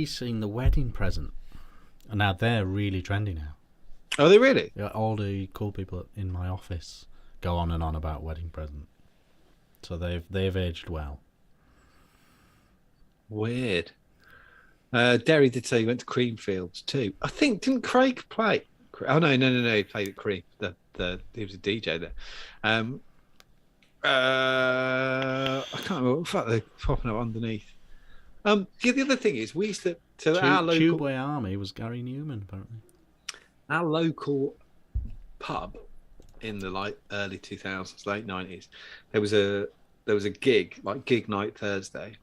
seen The Wedding Present, and now they're really trendy now. Oh, they really? Yeah, all the cool people in my office go on and on about Wedding Present, so they've aged well. Weird. Derry did say he went to Creamfields too. I think, didn't Craig play? Oh no, he played at Cream. He was a DJ there. I can't remember what the fuck they're popping up underneath. The other thing is we used to our local Tubeway Army was Gary Newman apparently. Our local pub in the early 2000s, late 90s. There was a gig, like gig night Thursday.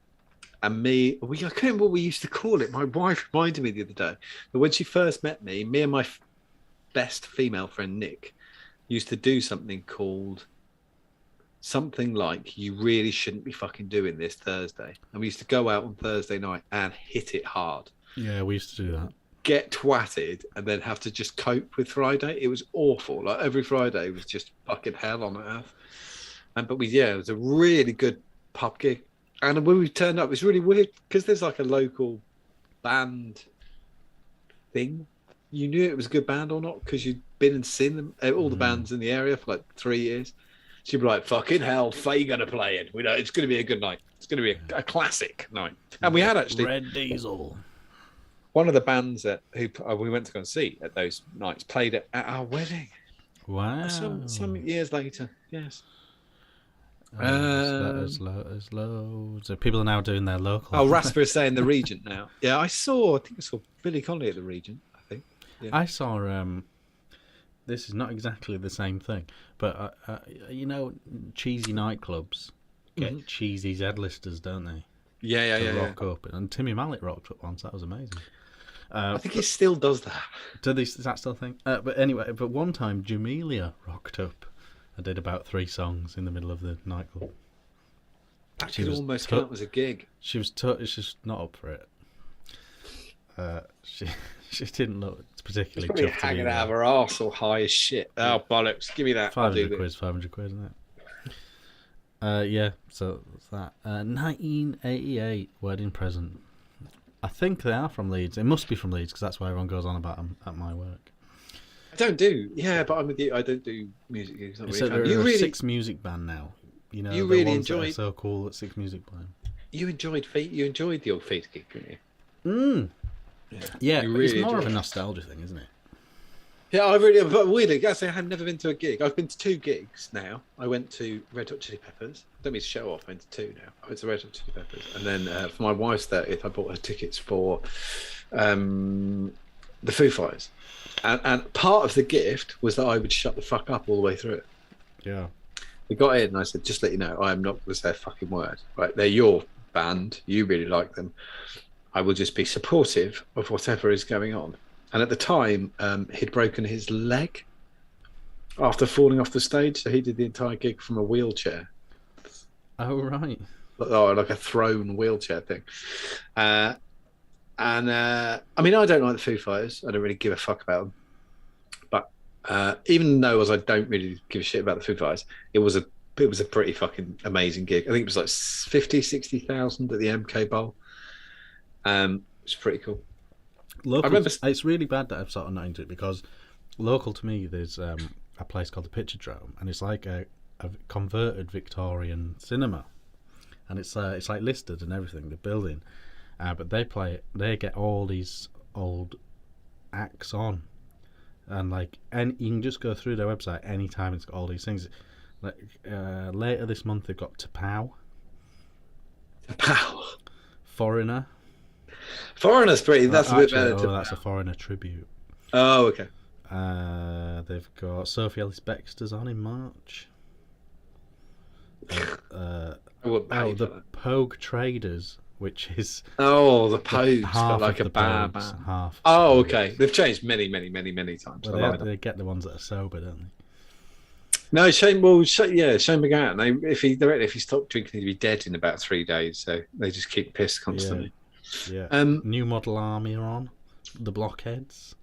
And I can't remember what we used to call it. My wife reminded me the other day that when she first met me and my best female friend Nick used to do something called something like "You really shouldn't be fucking doing this Thursday." And we used to go out on Thursday night and hit it hard. Yeah, we used to do that. Get twatted and then have to just cope with Friday. It was awful. Like every Friday was just fucking hell on earth. But it was a really good pub gig. And when we turned up, it's really weird because there's like a local band thing. You knew it was a good band or not because you'd been and seen them, all the bands in the area for like 3 years. So you'd be like, fucking hell, Faye gonna play it. We know it's gonna be a good night. It's gonna be a classic night. And we had actually Red Diesel. one of the bands that we went to go and see at those nights played at our wedding. Wow. Some years later, yes. As low. So people are now doing their local. Oh, Rasper is saying the Regent now. Yeah, I think I saw Billy Connolly at the Regent. I think. Yeah. I saw. This is not exactly the same thing, but you know, cheesy nightclubs get cheesy Z-listers, don't they? Yeah. Rock up, and Timmy Mallet rocked up once. That was amazing. I think he still does that. Is that still a thing? But anyway, one time Jamelia rocked up. I did about 3 songs in the middle of the nightclub. That could almost count as a gig. She was she's just not up for it. She didn't look particularly Probably chuffed to be hanging there. out of her arse or high as shit. Oh, bollocks. Give me that. 500 quid, isn't it? Yeah, so that's that. 1988 wedding present. I think they are from Leeds. It must be from Leeds because that's why everyone goes on about them at my work. I don't do. Yeah, but I'm with you. I don't do music gigs. So they're a 6 music band now. You know, you the really ones that are enjoyed. so cool at 6 music band. You enjoyed Feet. You enjoyed the old Feet gig, didn't you? Yeah, You but it's really more of a enjoyed it. nostalgia thing, isn't it? Yeah, I really. But weirdly, I say I have never been to a gig. I've been to 2 gigs now. I went to Red Hot Chili Peppers. Don't mean to show off. I went to 2 now. I went to Red Hot Chili Peppers, and then for my wife's 30th, I bought her tickets for the Foo Fighters. And part of the gift was that I would shut the fuck up all the way through it. Yeah. We got in and I said, just let you know, I am not going to say a fucking word. Right? They're your band. You really like them. I will just be supportive of whatever is going on. And at the time, he'd broken his leg after falling off the stage. So he did the entire gig from a wheelchair. Oh, right. Like a thrown wheelchair thing. I mean, I don't like the Foo Fighters. I don't really give a fuck about them. But even though I don't really give a shit about the Foo Fighters, it was a pretty fucking amazing gig. I think it was like 60,000 at the MK Bowl. It's pretty cool. Local, I remember... It's really bad that I've sort of not into it because local to me there's a place called the Picturedrome, and it's like a converted Victorian cinema, and it's like listed and everything, the building, but they get all these old acts on, and you can just go through their website anytime. It's got all these things. Like later this month they've got Tapao, Foreigner. Foreigner's pretty. That's a bit better. That's a Foreigner tribute. Oh, okay. They've got Sophie Ellis Bextor's on in March. The Pogue Traders, which is the Pogues, half but like of a the bar Pogues, band. half. Oh, okay. They've changed many times. Well, they get the ones that are sober, don't they? No, Shane. Well, Shane McGowan. If he stopped drinking, he'd be dead in about 3 days. So they just keep pissed constantly. Yeah. New Model Army are on. The Blockheads.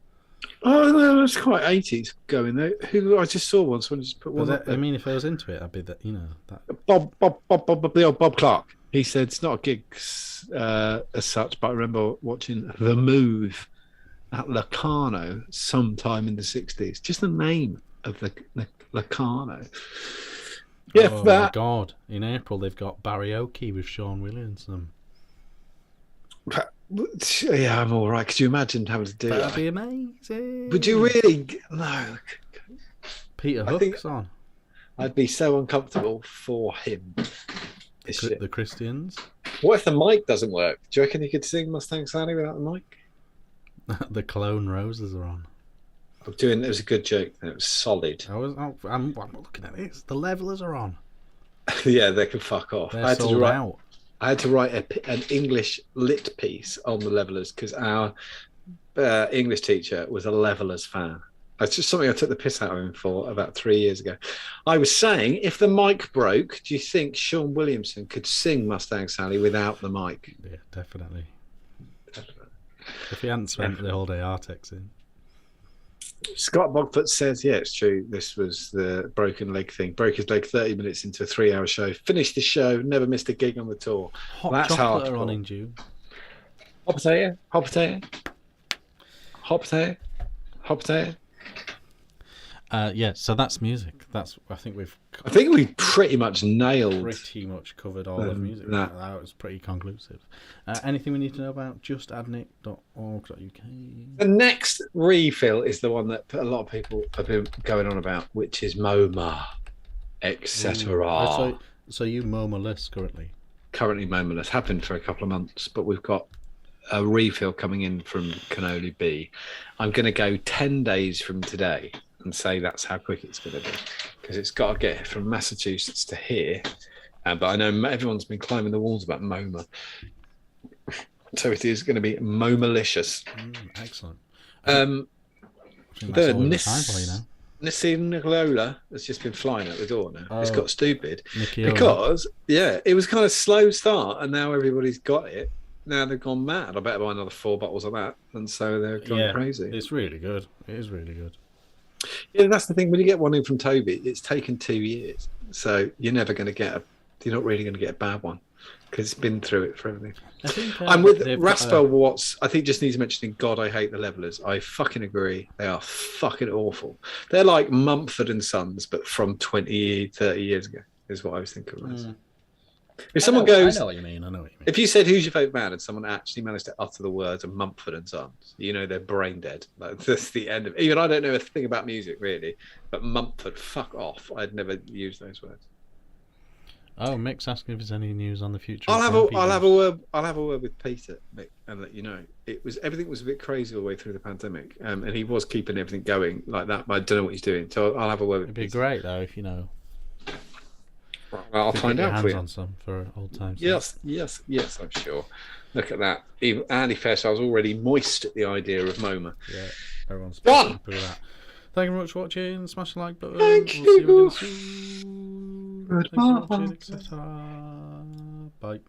Oh no, that's quite 80s going though. Who I just saw once when I just put one. I mean, if I was into it, I'd be that. You know that. Bob Clark. He said it's not a gig as such, but I remember watching The Move at Locarno sometime in the 60s. Just the name of the Locarno. Yeah, oh my God! In April they've got Barrioki with Sean Williamson. Yeah, I'm all right. Could you imagine having to do that? That'd be amazing. Would you really? No. Peter Hook's on. I'd be so uncomfortable for him. The Christians. What if the mic doesn't work? Do you reckon he could sing Mustang Sally without the mic? The Clone Roses are on. It was a good joke. And it was solid. I'm looking at this. The Levelers are on. Yeah, they can fuck off. They're sold out. I had to write an English lit piece on the Levelers because our English teacher was a Levelers fan. That's just something I took the piss out of him for about 3 years ago. I was saying, if the mic broke, do you think Sean Williamson could sing Mustang Sally without the mic? Yeah, definitely. If he hadn't spent the whole day Artex in. Scott Bogfoot says, yeah, it's true. This was the broken leg thing. Broke his leg 30 minutes into a 3-hour show. Finished the show. Never missed a gig on the tour. Hot That's Chocolate hardcore. are on in June. Hot potato, hot potato, hot potato, hot potato. Yeah, so that's music. I think we pretty much nailed. pretty much covered all of music. that. That was pretty conclusive. Anything we need to know about justadnic.org.uk? The next refill is the one that a lot of people have been going on about, which is MoMA, etc. So you MoMA-less currently? Currently MoMA-less, have been for a couple of months, but we've got a refill coming in from Cannoli B. I'm going to go 10 days from today and say that's how quick it's going to be, because it's got to get from Massachusetts to here. But I know everyone's been climbing the walls about MoMA. So it is going to be MoMA-licious. Excellent. The Nissan Nissan Lola has just been flying out the door now. It's got stupid. Nikiola. Because, it was kind of slow start, and now everybody's got it. Now they've gone mad. I better buy another 4 bottles of that. And so they're going crazy. It's really good. It is really good. Yeah, that's the thing. When you get one in from Toby, it's taken 2 years. So you're never going to get you're not really going to get a bad one, because it's been through it for everything. I think, I'm with Raspel Watts. I think just needs mentioning. God, I hate the levelers. I fucking agree. They are fucking awful. They're like Mumford and Sons, but from 20, 30 years ago, is what I was thinking of this. If someone goes, I know what you mean. If you said, "Who's your favourite band?" and someone actually managed to utter the words of Mumford and Sons, you know they're brain dead. Like, that's the end of it. Even I don't know a thing about music really, but Mumford, fuck off. I'd never use those words. Oh, Mick's asking if there's any news on the future. I'll have a word with Peter, Mick, and let you know. Everything was a bit crazy all the way through the pandemic, and he was keeping everything going like that. But I don't know what he's doing, so I'll have a word with It'd be Peter. great though if you know. I'll find out for you. On some for old times. Yes, I'm sure. Look at that. Even Andy Fairchild's already moist at the idea of MoMA. Yeah, everyone's done. happy with that. Thank you very much for watching. Smash the like button. Thank We'll see you you. again soon. Thanks for watching, etc. Bye.